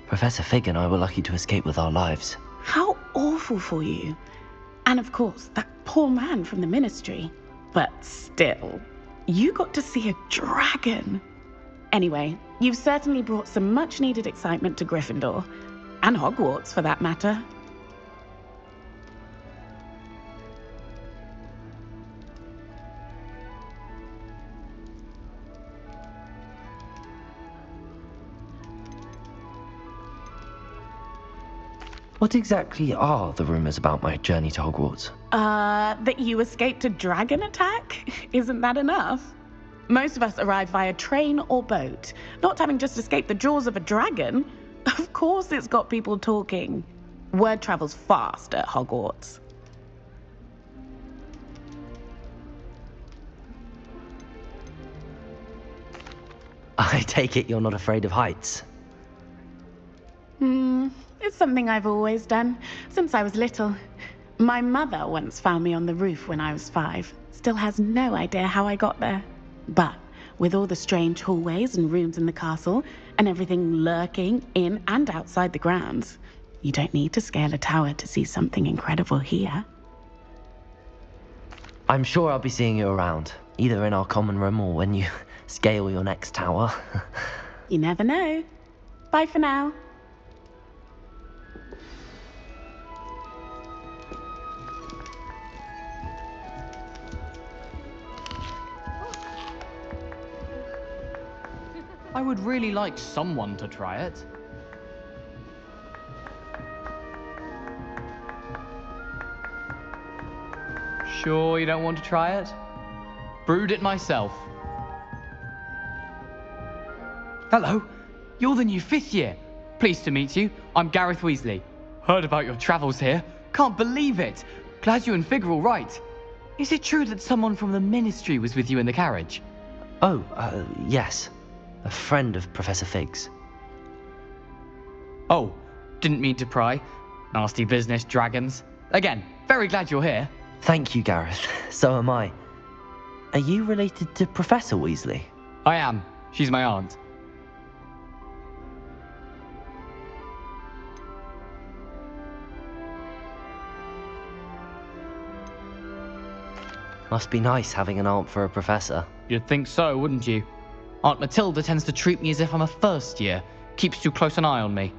Professor Fig and I were lucky to escape with our lives. How awful for you. And of course, that poor man from the ministry. But still, you got to see a dragon. Anyway, you've certainly brought some much-needed excitement to Gryffindor. And Hogwarts, for that matter. What exactly are the rumors about my journey to Hogwarts? That you escaped a dragon attack? Isn't that enough? Most of us arrive via train or boat, not having just escaped the jaws of a dragon. Of course it's got people talking. Word travels fast at Hogwarts. I take it you're not afraid of heights? It's something I've always done, since I was little. My mother once found me on the roof when I was 5. Still has no idea how I got there. But with all the strange hallways and rooms in the castle, and everything lurking in and outside the grounds, you don't need to scale a tower to see something incredible here. I'm sure I'll be seeing you around, either in our common room or when you scale your next tower. You never know. Bye for now. I would really like someone to try it. Sure you don't want to try it? Brewed it myself. Hello, you're the new 5th year. Pleased to meet you. I'm Gareth Weasley. Heard about your travels here. Can't believe it. Glad you and Fig are all right. Is it true that someone from the Ministry was with you in the carriage? Oh, yes. A friend of Professor Fig's. Oh, didn't mean to pry. Nasty business, dragons. Again, very glad you're here. Thank you, Gareth. So am I. Are you related to Professor Weasley? I am. She's my aunt. Must be nice having an aunt for a professor. You'd think so, wouldn't you? Aunt Matilda tends to treat me as if I'm a first year. Keeps too close an eye on me.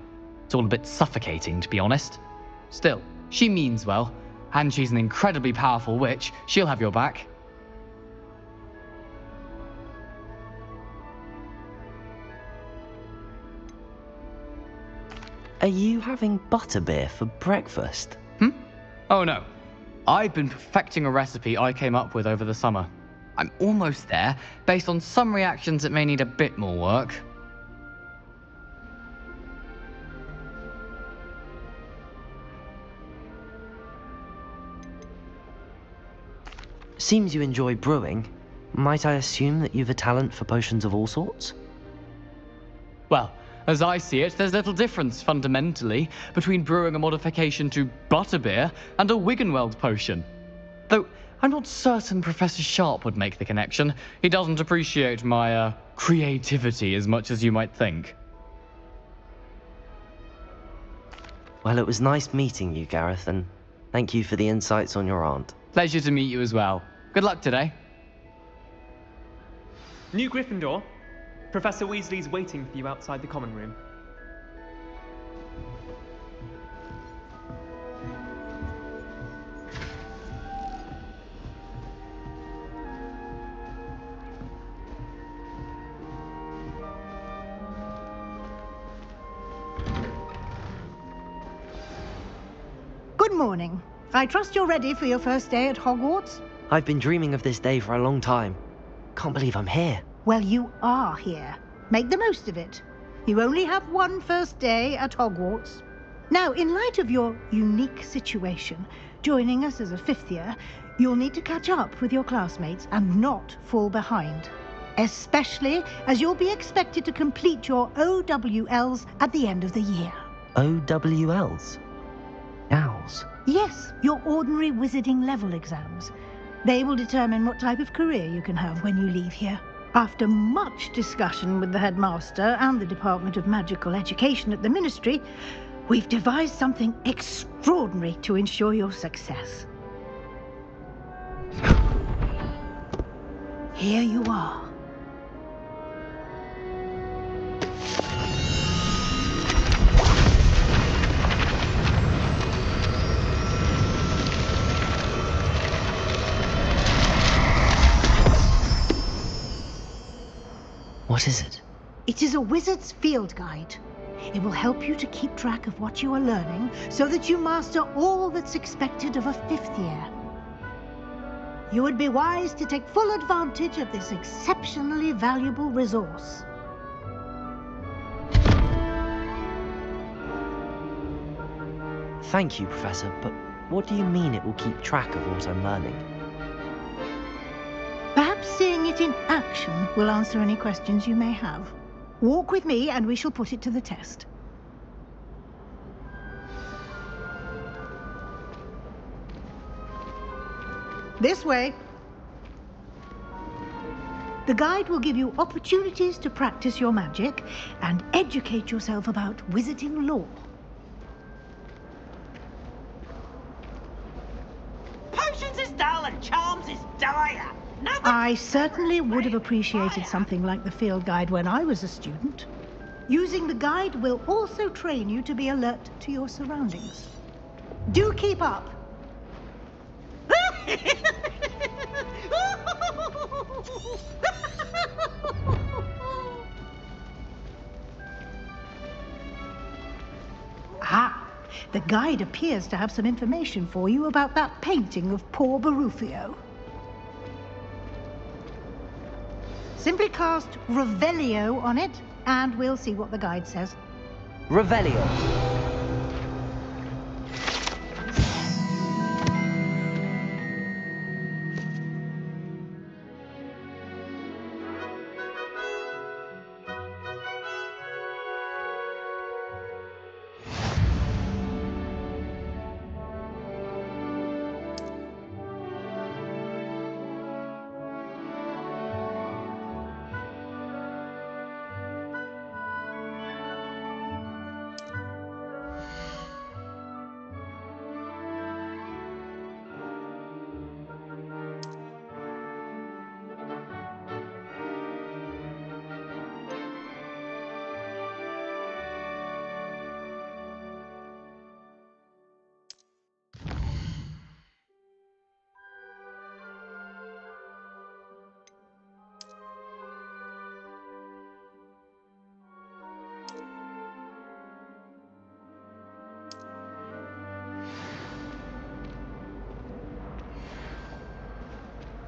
It's all a bit suffocating, to be honest. Still, she means well. And she's an incredibly powerful witch. She'll have your back. Are you having butterbeer for breakfast? Oh no. I've been perfecting a recipe I came up with over the summer. I'm almost there, based on some reactions that may need a bit more work. Seems you enjoy brewing. Might I assume that you've a talent for potions of all sorts? Well, as I see it, there's little difference, fundamentally, between brewing a modification to butterbeer and a Wiggenweld potion. Though, I'm not certain Professor Sharp would make the connection. He doesn't appreciate my, creativity as much as you might think. Well, it was nice meeting you, Gareth, and thank you for the insights on your aunt. Pleasure to meet you as well. Good luck today. New Gryffindor. Professor Weasley's waiting for you outside the common room. Good morning. I trust you're ready for your first day at Hogwarts? I've been dreaming of this day for a long time. Can't believe I'm here. Well, you are here. Make the most of it. You only have one first day at Hogwarts. Now, in light of your unique situation, joining us as a 5th year, you'll need to catch up with your classmates and not fall behind. Especially as you'll be expected to complete your OWLs at the end of the year. OWLs? Owls? Yes, your ordinary wizarding level exams. They will determine what type of career you can have when you leave here. After much discussion with the headmaster and the Department of Magical Education at the Ministry, we've devised something extraordinary to ensure your success. Here you are. What is it? It is a wizard's field guide. It will help you to keep track of what you are learning so that you master all that's expected of a 5th year. You would be wise to take full advantage of this exceptionally valuable resource. Thank you, Professor, but what do you mean it will keep track of what I'm learning? Perhaps seeing it in action will answer any questions you may have. Walk with me and we shall put it to the test. This way. The guide will give you opportunities to practice your magic and educate yourself about wizarding lore. Potions is dull and charms is dire. I certainly would have appreciated something like the field guide when I was a student. Using the guide will also train you to be alert to your surroundings. Do keep up. Ah, the guide appears to have some information for you about that painting of poor Barufio. Simply cast Revelio on it, and we'll see what the guide says. Revelio.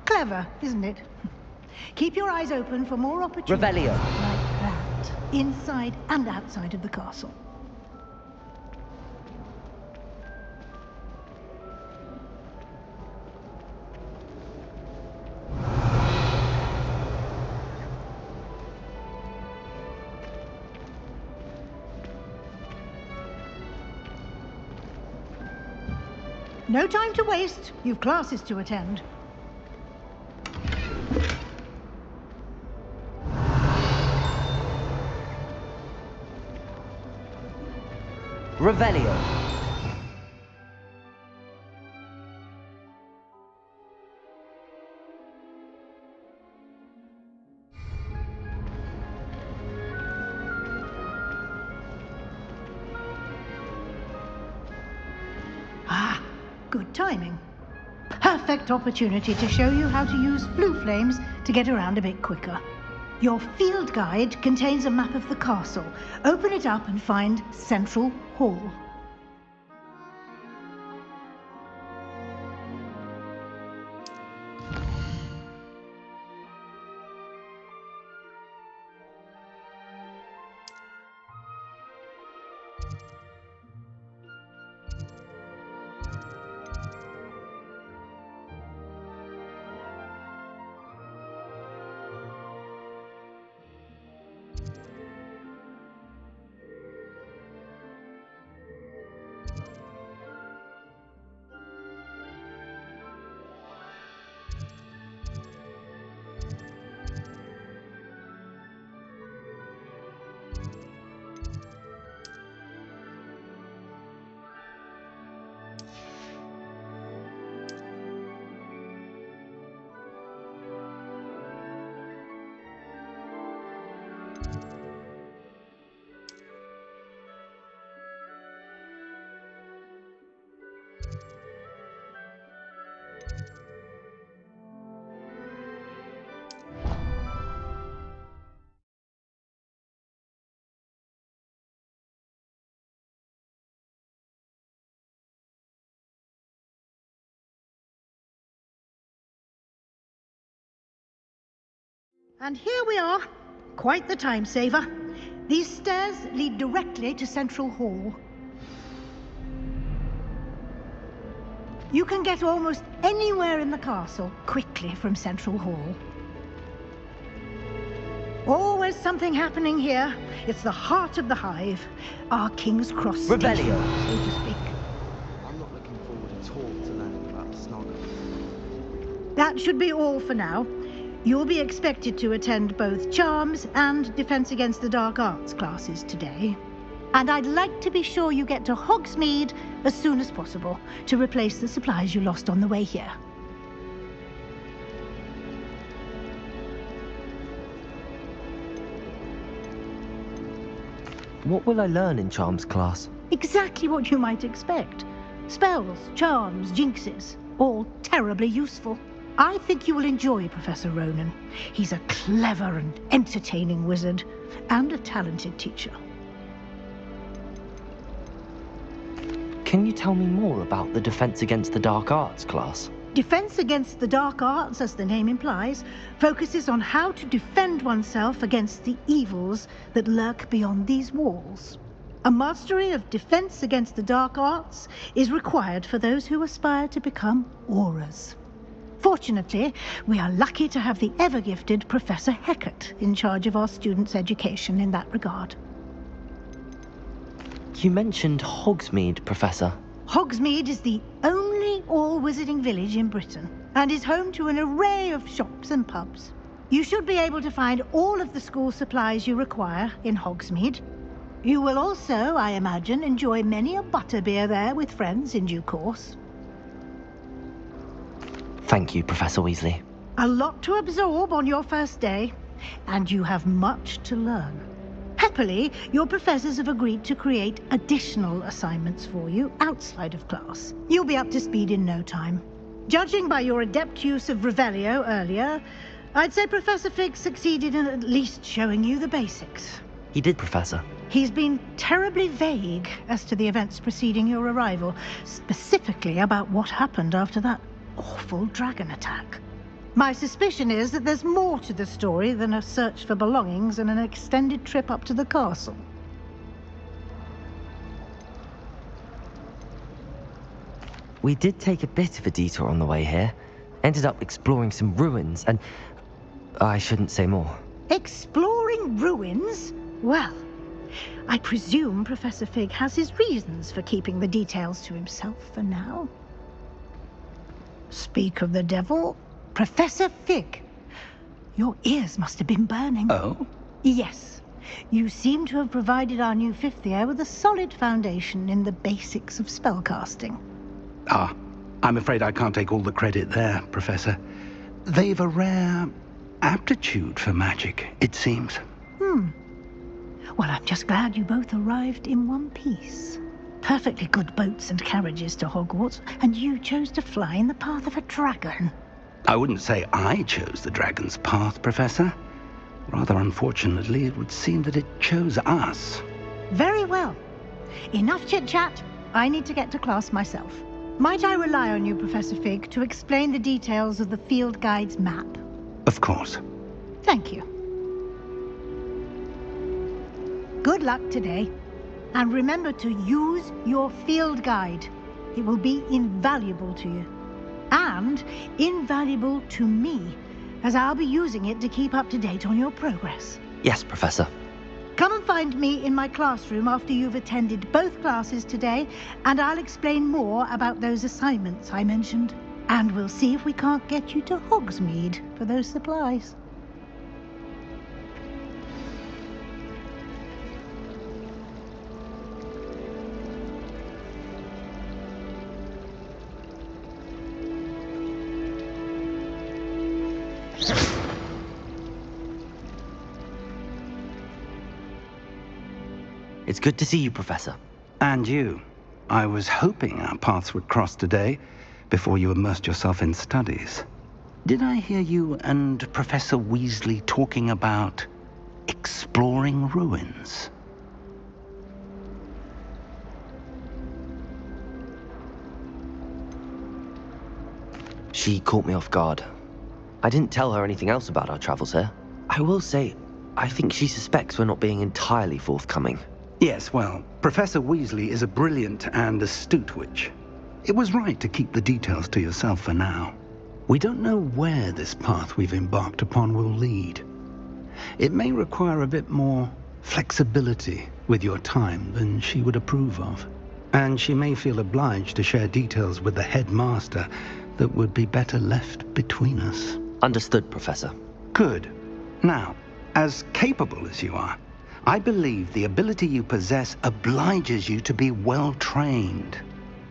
Clever, isn't it? Keep your eyes open for more opportunities Revelio. like that, inside and outside of the castle. No time to waste. You've classes to attend. Revelio. Ah, good timing. Perfect opportunity to show you how to use blue flames to get around a bit quicker. Your field guide contains a map of the castle. Open it up and find Central Hall. And here we are. Quite the time saver. These stairs lead directly to Central Hall. You can get almost anywhere in the castle quickly from Central Hall. Always something happening here. It's the heart of the hive. Our King's Cross station, Rebellion, so to speak. I'm not looking forward at all to learning about the Snog. That should be all for now. You'll be expected to attend both Charms and Defense Against the Dark Arts classes today. And I'd like to be sure you get to Hogsmeade as soon as possible to replace the supplies you lost on the way here. What will I learn in Charms class? Exactly what you might expect. Spells, charms, jinxes, all terribly useful. I think you will enjoy Professor Ronan. He's a clever and entertaining wizard, and a talented teacher. Can you tell me more about the Defense Against the Dark Arts class? Defense Against the Dark Arts, as the name implies, focuses on how to defend oneself against the evils that lurk beyond these walls. A mastery of Defense Against the Dark Arts is required for those who aspire to become auras. Fortunately, we are lucky to have the ever-gifted Professor Heckert in charge of our students' education in that regard. You mentioned Hogsmeade, Professor. Hogsmeade is the only all-wizarding village in Britain, and is home to an array of shops and pubs. You should be able to find all of the school supplies you require in Hogsmeade. You will also, I imagine, enjoy many a butterbeer there with friends in due course. Thank you, Professor Weasley. A lot to absorb on your first day, and you have much to learn. Happily, your professors have agreed to create additional assignments for you outside of class. You'll be up to speed in no time. Judging by your adept use of Revelio earlier, I'd say Professor Fig succeeded in at least showing you the basics. He did, Professor. He's been terribly vague as to the events preceding your arrival, specifically about what happened after that awful dragon attack. My suspicion is that there's more to the story than a search for belongings and an extended trip up to the castle. We did take a bit of a detour on the way here. Ended up exploring some ruins and... I shouldn't say more. Exploring ruins? Well, I presume Professor Fig has his reasons for keeping the details to himself for now. Speak of the devil, Professor Fig. Your ears must have been burning. Oh? Yes. You seem to have provided our new fifth year with a solid foundation in the basics of spellcasting. Ah, I'm afraid I can't take all the credit there, Professor. They've a rare aptitude for magic, it seems. Well, I'm just glad you both arrived in one piece. Perfectly good boats and carriages to Hogwarts, and you chose to fly in the path of a dragon. I wouldn't say I chose the dragon's path, Professor. Rather unfortunately, it would seem that it chose us. Very well. Enough chit-chat. I need to get to class myself. Might I rely on you, Professor Fig, to explain the details of the field guide's map? Of course. Thank you. Good luck today. And remember to use your field guide. It will be invaluable to you. And invaluable to me, as I'll be using it to keep up to date on your progress. Yes, Professor. Come and find me in my classroom after you've attended both classes today, and I'll explain more about those assignments I mentioned. And we'll see if we can't get you to Hogsmeade for those supplies. It's good to see you, Professor. And you. I was hoping our paths would cross today, before you immersed yourself in studies. Did I hear you and Professor Weasley talking about exploring ruins? She caught me off guard. I didn't tell her anything else about our travels here. I I will say, I think she suspects we're not being entirely forthcoming. Yes, well, Professor Weasley is a brilliant and astute witch. It was right to keep the details to yourself for now. We don't know where this path we've embarked upon will lead. It may require a bit more flexibility with your time than she would approve of. And she may feel obliged to share details with the headmaster that would be better left between us. Understood, Professor. Good. Now, as capable as you are, I believe the ability you possess obliges you to be well trained.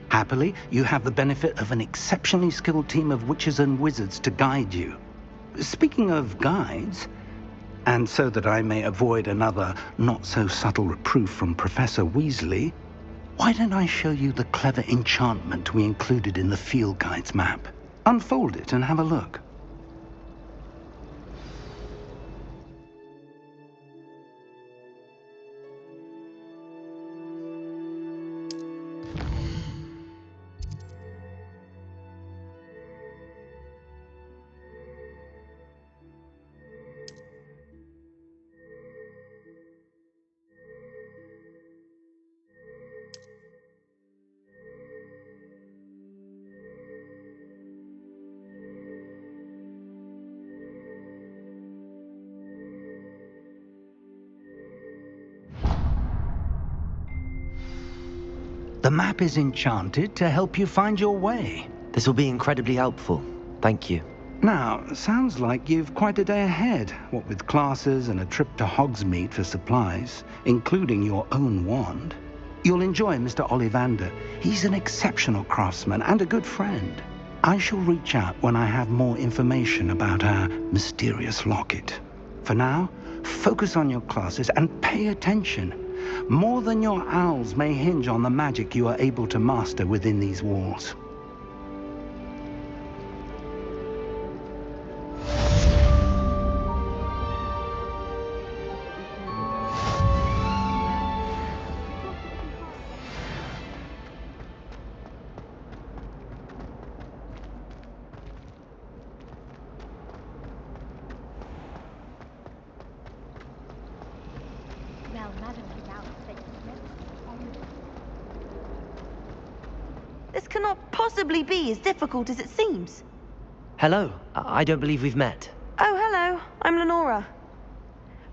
Happily, you have the benefit of an exceptionally skilled team of witches and wizards to guide you. Speaking of guides, and so that I may avoid another not-so-subtle reproof from Professor Weasley, why don't I show you the clever enchantment we included in the field guide's map? Unfold it and have a look. The map is enchanted to help you find your way. This will be incredibly helpful. Thank you. Now, sounds like you've quite a day ahead, what with classes and a trip to Hogsmeade for supplies, including your own wand. You'll enjoy Mr. Ollivander. He's an exceptional craftsman and a good friend. I shall reach out when I have more information about our mysterious locket. For now, focus on your classes and pay attention. More than your owls may hinge on the magic you are able to master within these walls. This cannot possibly be as difficult as it seems. Hello. I don't believe we've met. Oh, hello. I'm Lenora.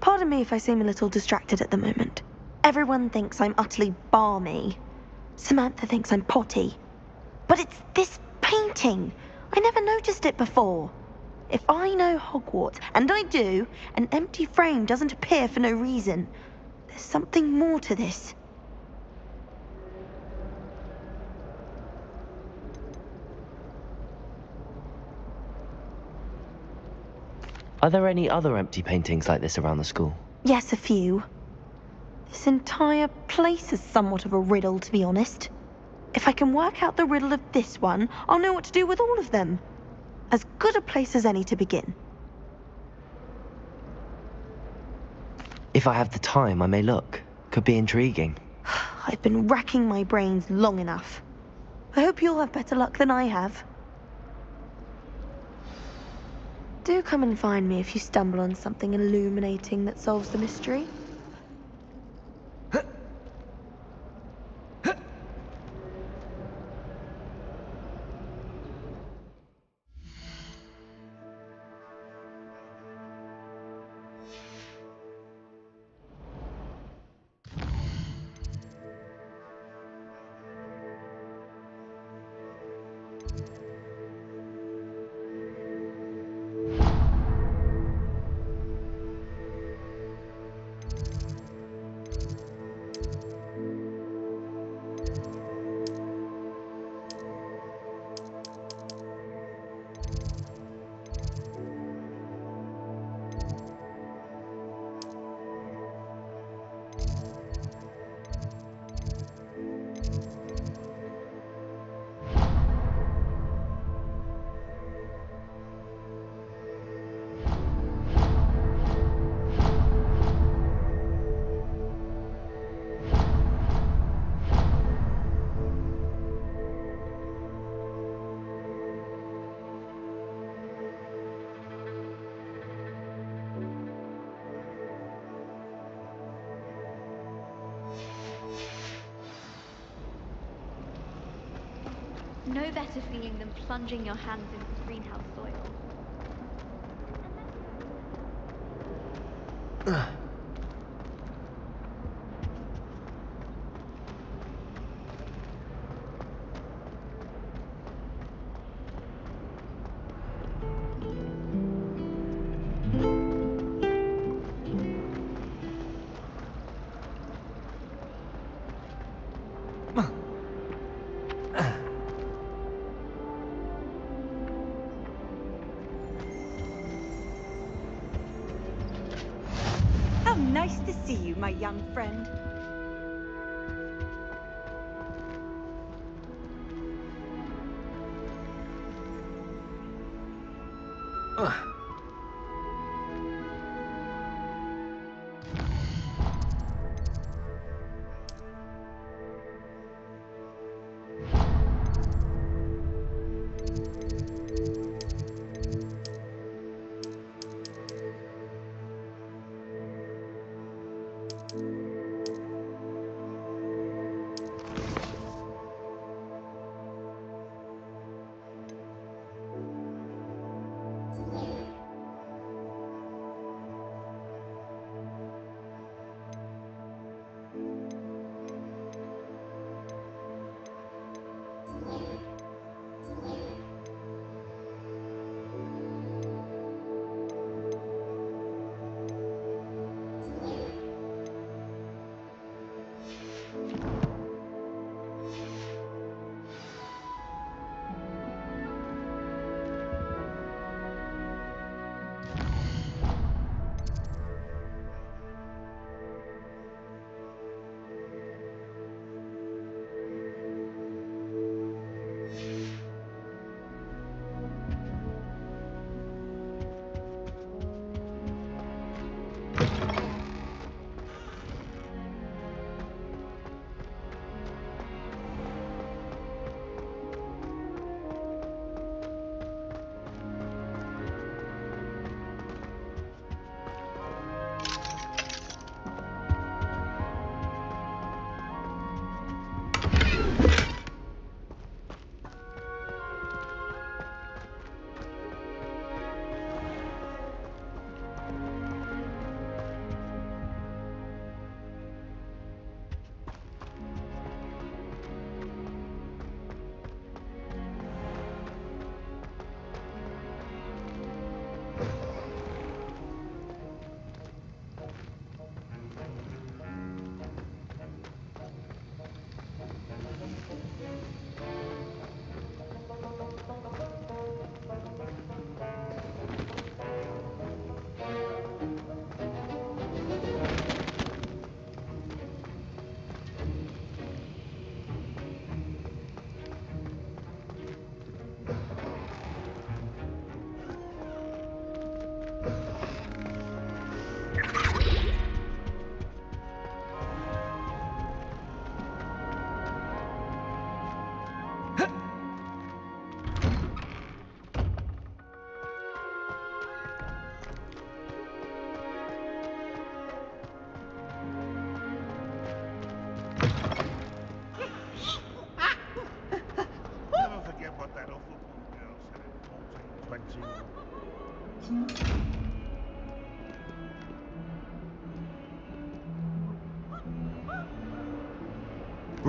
Pardon me if I seem a little distracted at the moment. Everyone thinks I'm utterly balmy. Samantha thinks I'm potty. But it's this painting. I never noticed it before. If I know Hogwarts, and I do, an empty frame doesn't appear for no reason. There's something more to this. Are there any other empty paintings like this around the school? Yes, a few. This entire place is somewhat of a riddle, to be honest. If I can work out the riddle of this one, I'll know what to do with all of them. As good a place as any to begin. If I have the time, I may look. Could be intriguing. I've been racking my brains long enough. I hope you'll have better luck than I have. Do come and find me if you stumble on something illuminating that solves the mystery. No better feeling than plunging your hands into greenhouse soil. How nice to see you, my young friend.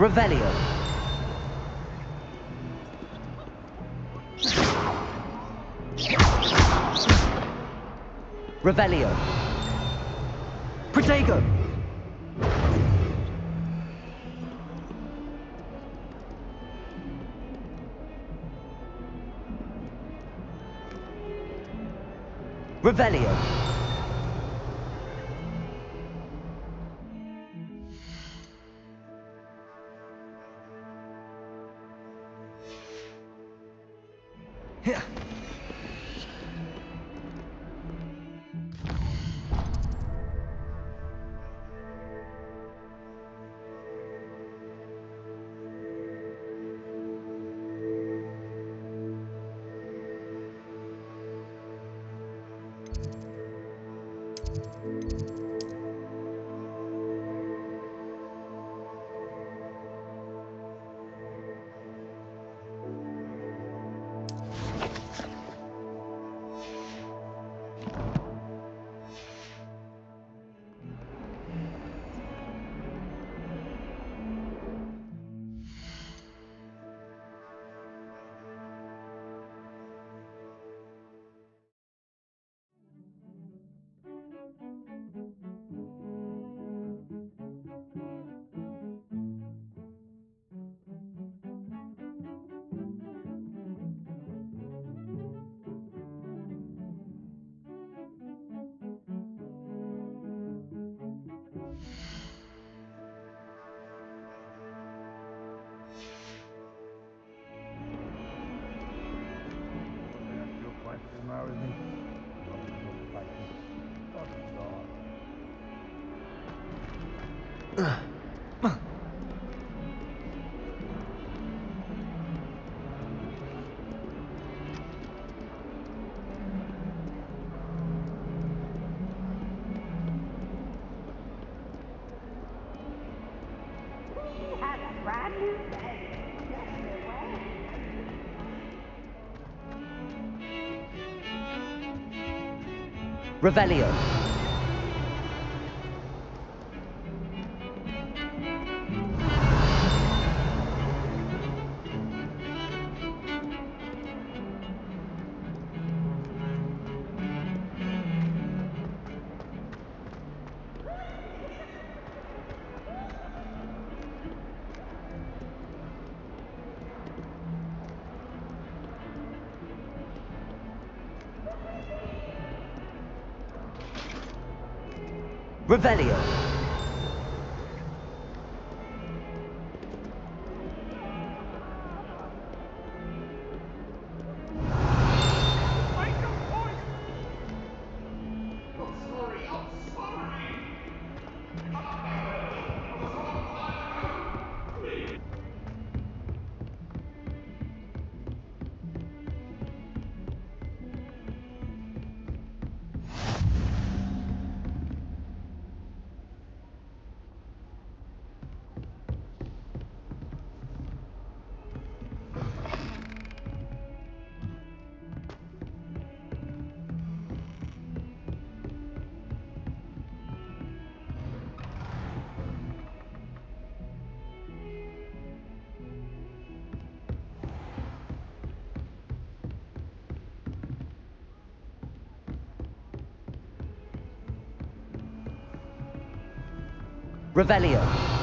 Revelio. Revelio. Protego. Revelio. Here. Revelio. Revelio. Revelio.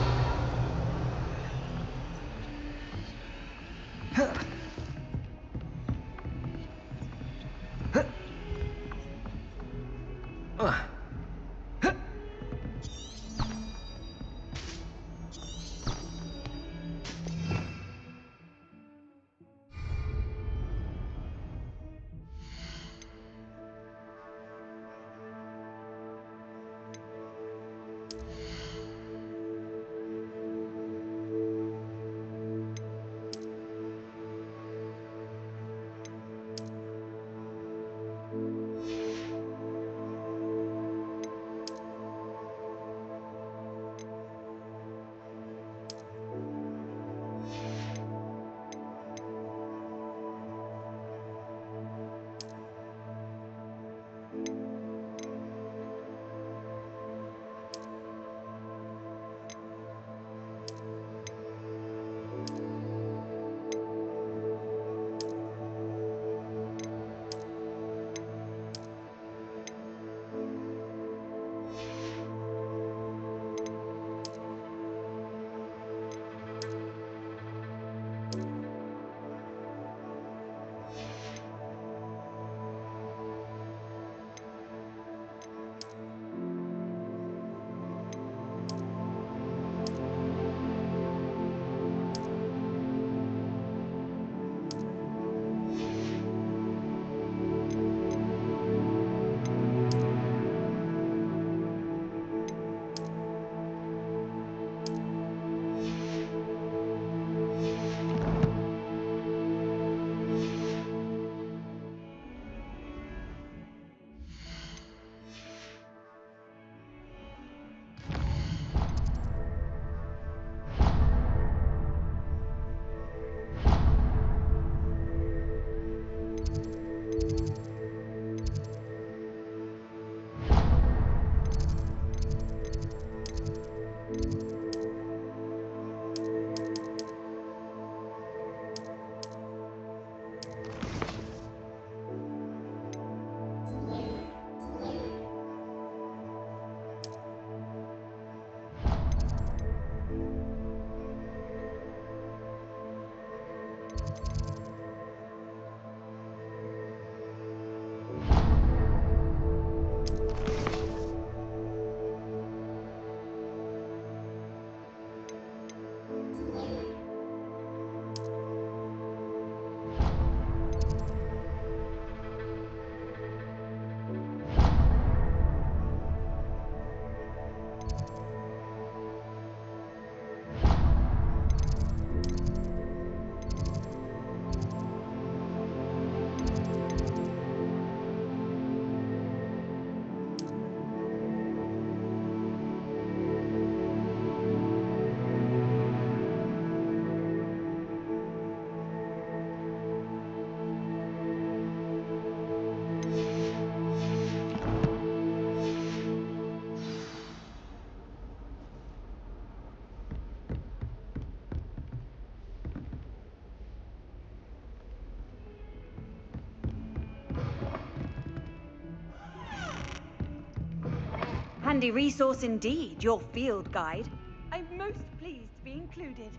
handy resource indeed, your field guide. I'm most pleased to be included.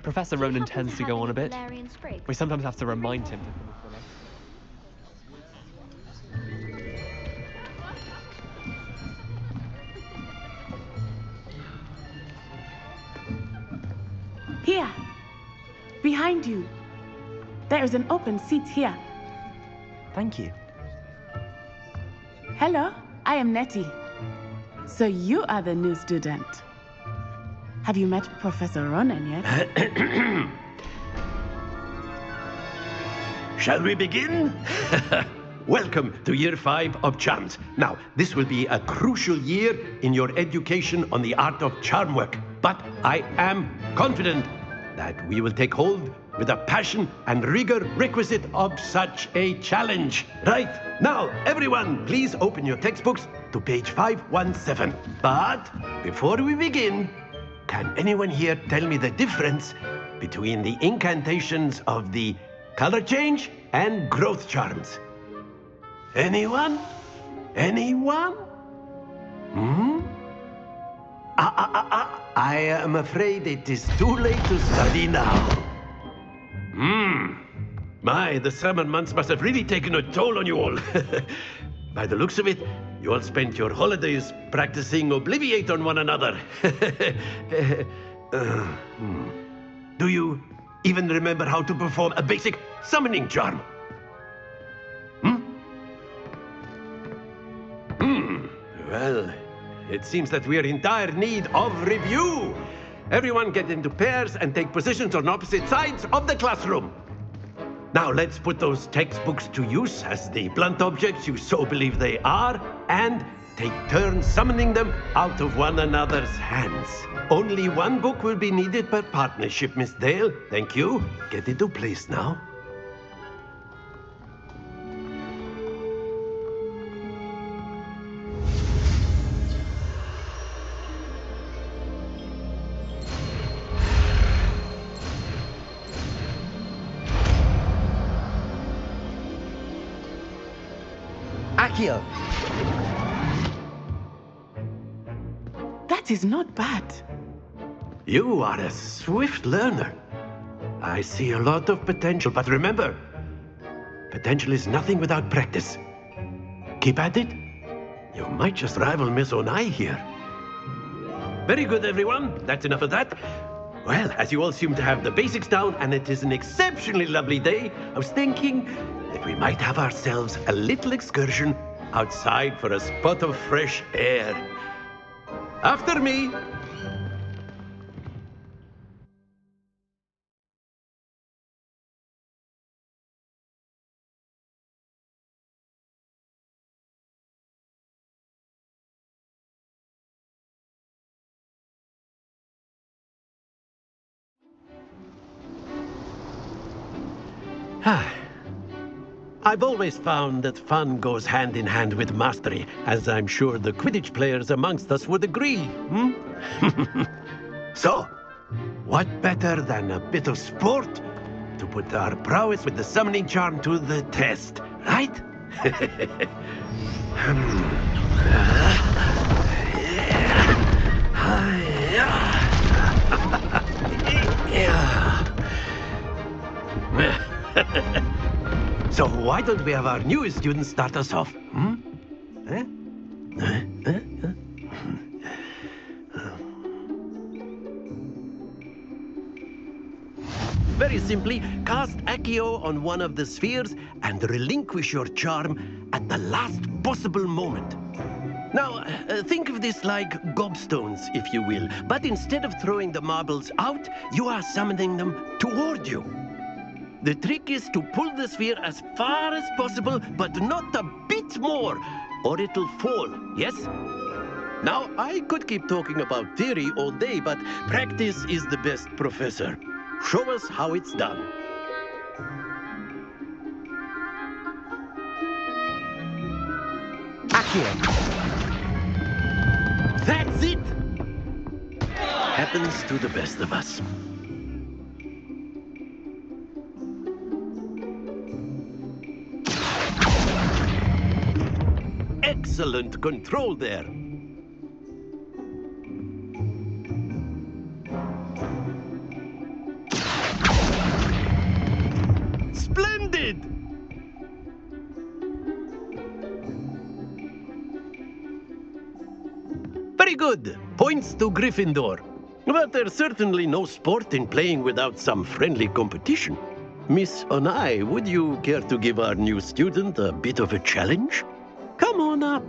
Professor Ronan tends to go on a bit. Valerian sprigs? We sometimes have to remind him to finish the list. Here. Behind you. There is an open seat here. Thank you. Hello, I am Nettie. So you are the new student. Have you met Professor Ronan yet? Shall we begin? Welcome to Year 5 of Charms. Now, this will be a crucial year in your education on the art of charm work. But I am confident that we will take hold with the passion and rigor requisite of such a challenge. Right, now, everyone, please open your textbooks to page 517. But before we begin, can anyone here tell me the difference between the incantations of the color change and growth charms? Anyone? Anyone? I am afraid it is too late to study now. My, the summer months must have really taken a toll on you all. By the looks of it, you all spent your holidays practicing Obliviate on one another. Do you even remember how to perform a basic summoning charm? Well, it seems that we are in dire need of review. Everyone get into pairs and take positions on opposite sides of the classroom. Now let's put those textbooks to use as the blunt objects you so believe they are, and take turns summoning them out of one another's hands. Only one book will be needed per partnership, Miss Dale. Thank you. Get into place now. Accio! That is not bad. You are a swift learner. I see a lot of potential, but remember, potential is nothing without practice. Keep at it. You might just rival Miss Onai here. Very good, everyone. That's enough of that. Well, as you all seem to have the basics down, and it is an exceptionally lovely day, I was thinking that we might have ourselves a little excursion outside for a spot of fresh air. After me. I've always found that fun goes hand in hand with mastery, as I'm sure the Quidditch players amongst us would agree. So, what better than a bit of sport to put our prowess with the summoning charm to the test, right? So why don't we have our newest student start us off? Very simply, cast Accio on one of the spheres and relinquish your charm at the last possible moment. Now, think of this like gobstones, if you will, but instead of throwing the marbles out, you are summoning them toward you. The trick is to pull the sphere as far as possible, but not a bit more, or it'll fall, yes? Now, I could keep talking about theory all day, but practice is the best professor. Show us how it's done. Accio! That's it! Happens to the best of us. Excellent control there. Splendid! Very good. Points to Gryffindor. But there's certainly no sport in playing without some friendly competition. Miss Onai, would you care to give our new student a bit of a challenge? Come on up.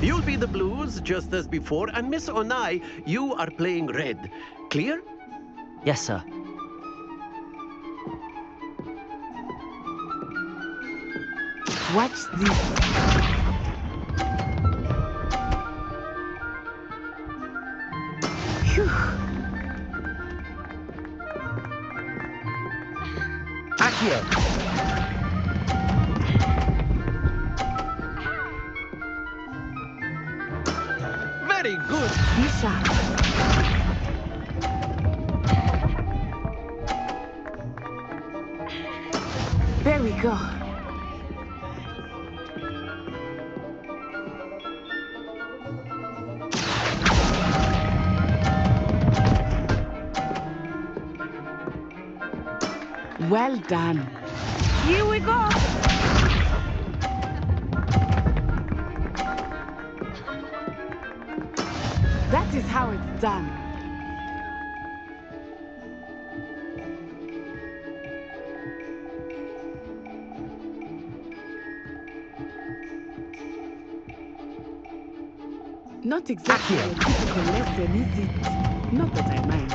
You'll be the blues, just as before, and Miss Onai, you are playing red. Clear? Yes, sir. Watch this. Phew. Accio! Very good. Lisa. There we go. Well done. Here we go. That is how it's done. Not exactly a typical lesson, is it? Not that I mind.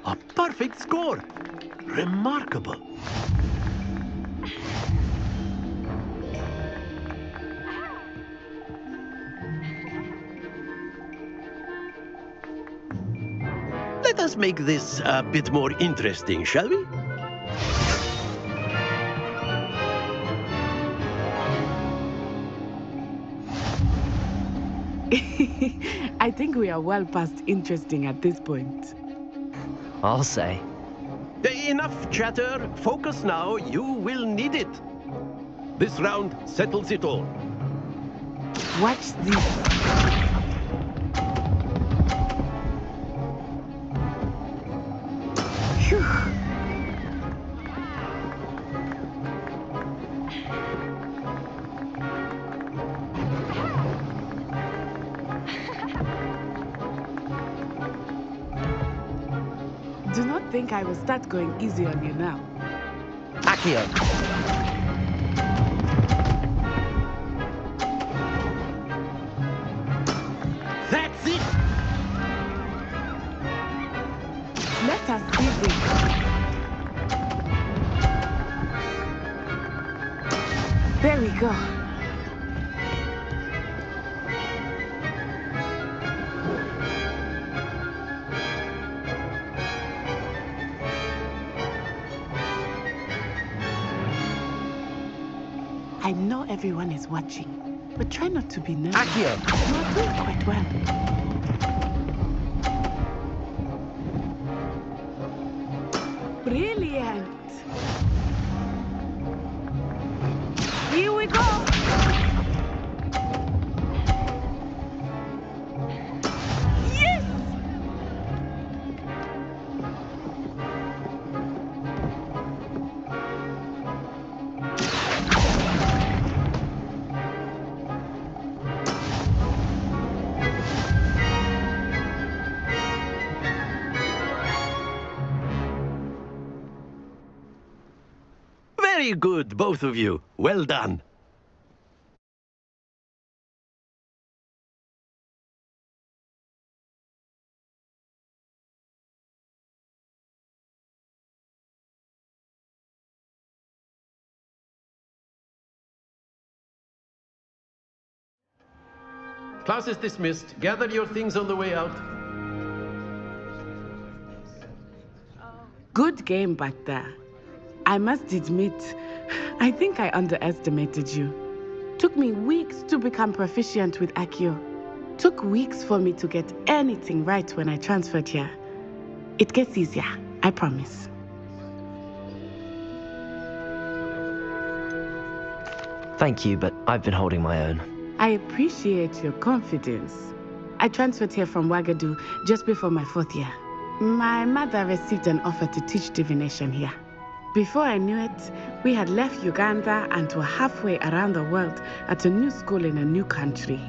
A perfect score. Remarkable. Let us make this a bit more interesting, shall we? I think we are well past interesting at this point. I'll say. Enough chatter. Focus now. You will need it. This round settles it all. Watch this. Phew. Do not think I will start going easy on you now. Accio! That's it! Let us see this. There we go. I know everyone is watching, but try not to be nervous. Accio! You are doing quite well. Brilliant! Here we go! Yes! Very good, both of you. Well done. Class is dismissed. Gather your things on the way out. Good game back there. I must admit, I think I underestimated you. Took me weeks to become proficient with Accio. Took weeks for me to get anything right when I transferred here. It gets easier, I promise. Thank you, but I've been holding my own. I appreciate your confidence. I transferred here from Ouagadougou just before my 4th year. My mother received an offer to teach divination here. Before I knew it, we had left Uganda and were halfway around the world at a new school in a new country.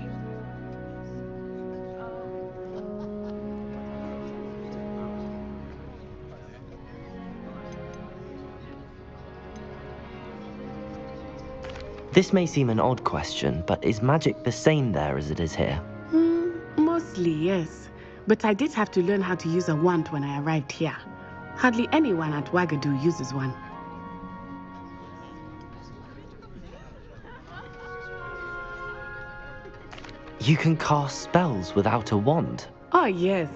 This may seem an odd question, but is magic the same there as it is here? Mostly, yes. But I did have to learn how to use a wand when I arrived here. Hardly anyone at Ouagadougou uses one. You can cast spells without a wand? Oh, yes.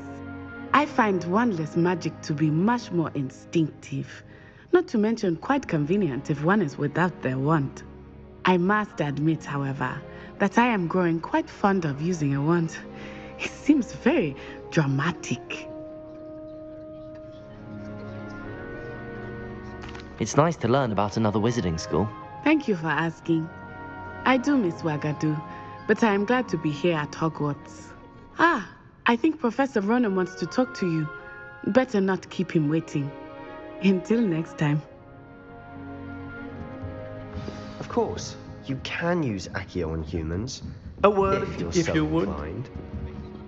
I find wandless magic to be much more instinctive. Not to mention quite convenient if one is without their wand. I must admit, however, that I am growing quite fond of using a wand. It seems very dramatic. It's nice to learn about another wizarding school. Thank you for asking. I do miss Ouagadougou, but I am glad to be here at Hogwarts. I think Professor Ronan wants to talk to you. Better not keep him waiting. Until next time. Of course, you can use Accio on humans. A word if you would. Inclined.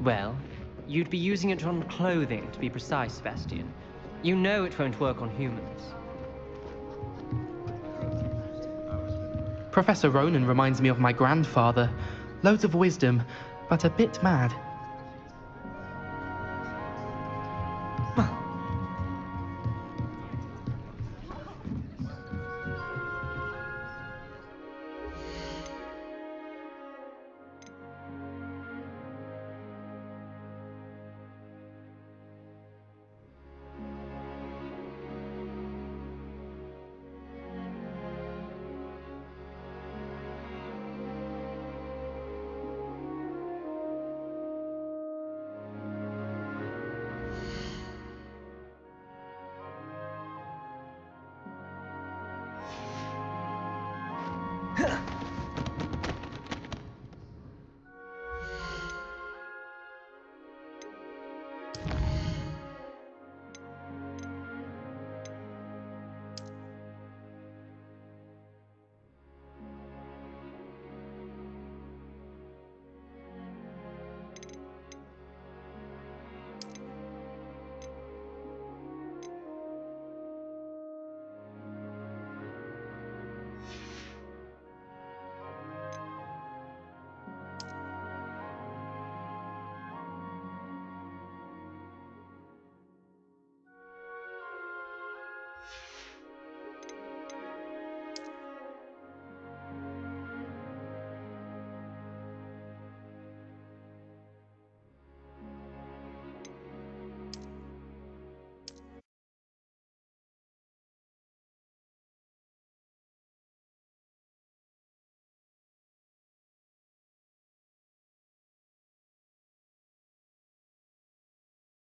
Well, you'd be using it on clothing, to be precise, Sebastian. You know it won't work on humans. Professor Ronan reminds me of my grandfather. Loads of wisdom, but a bit mad. Well,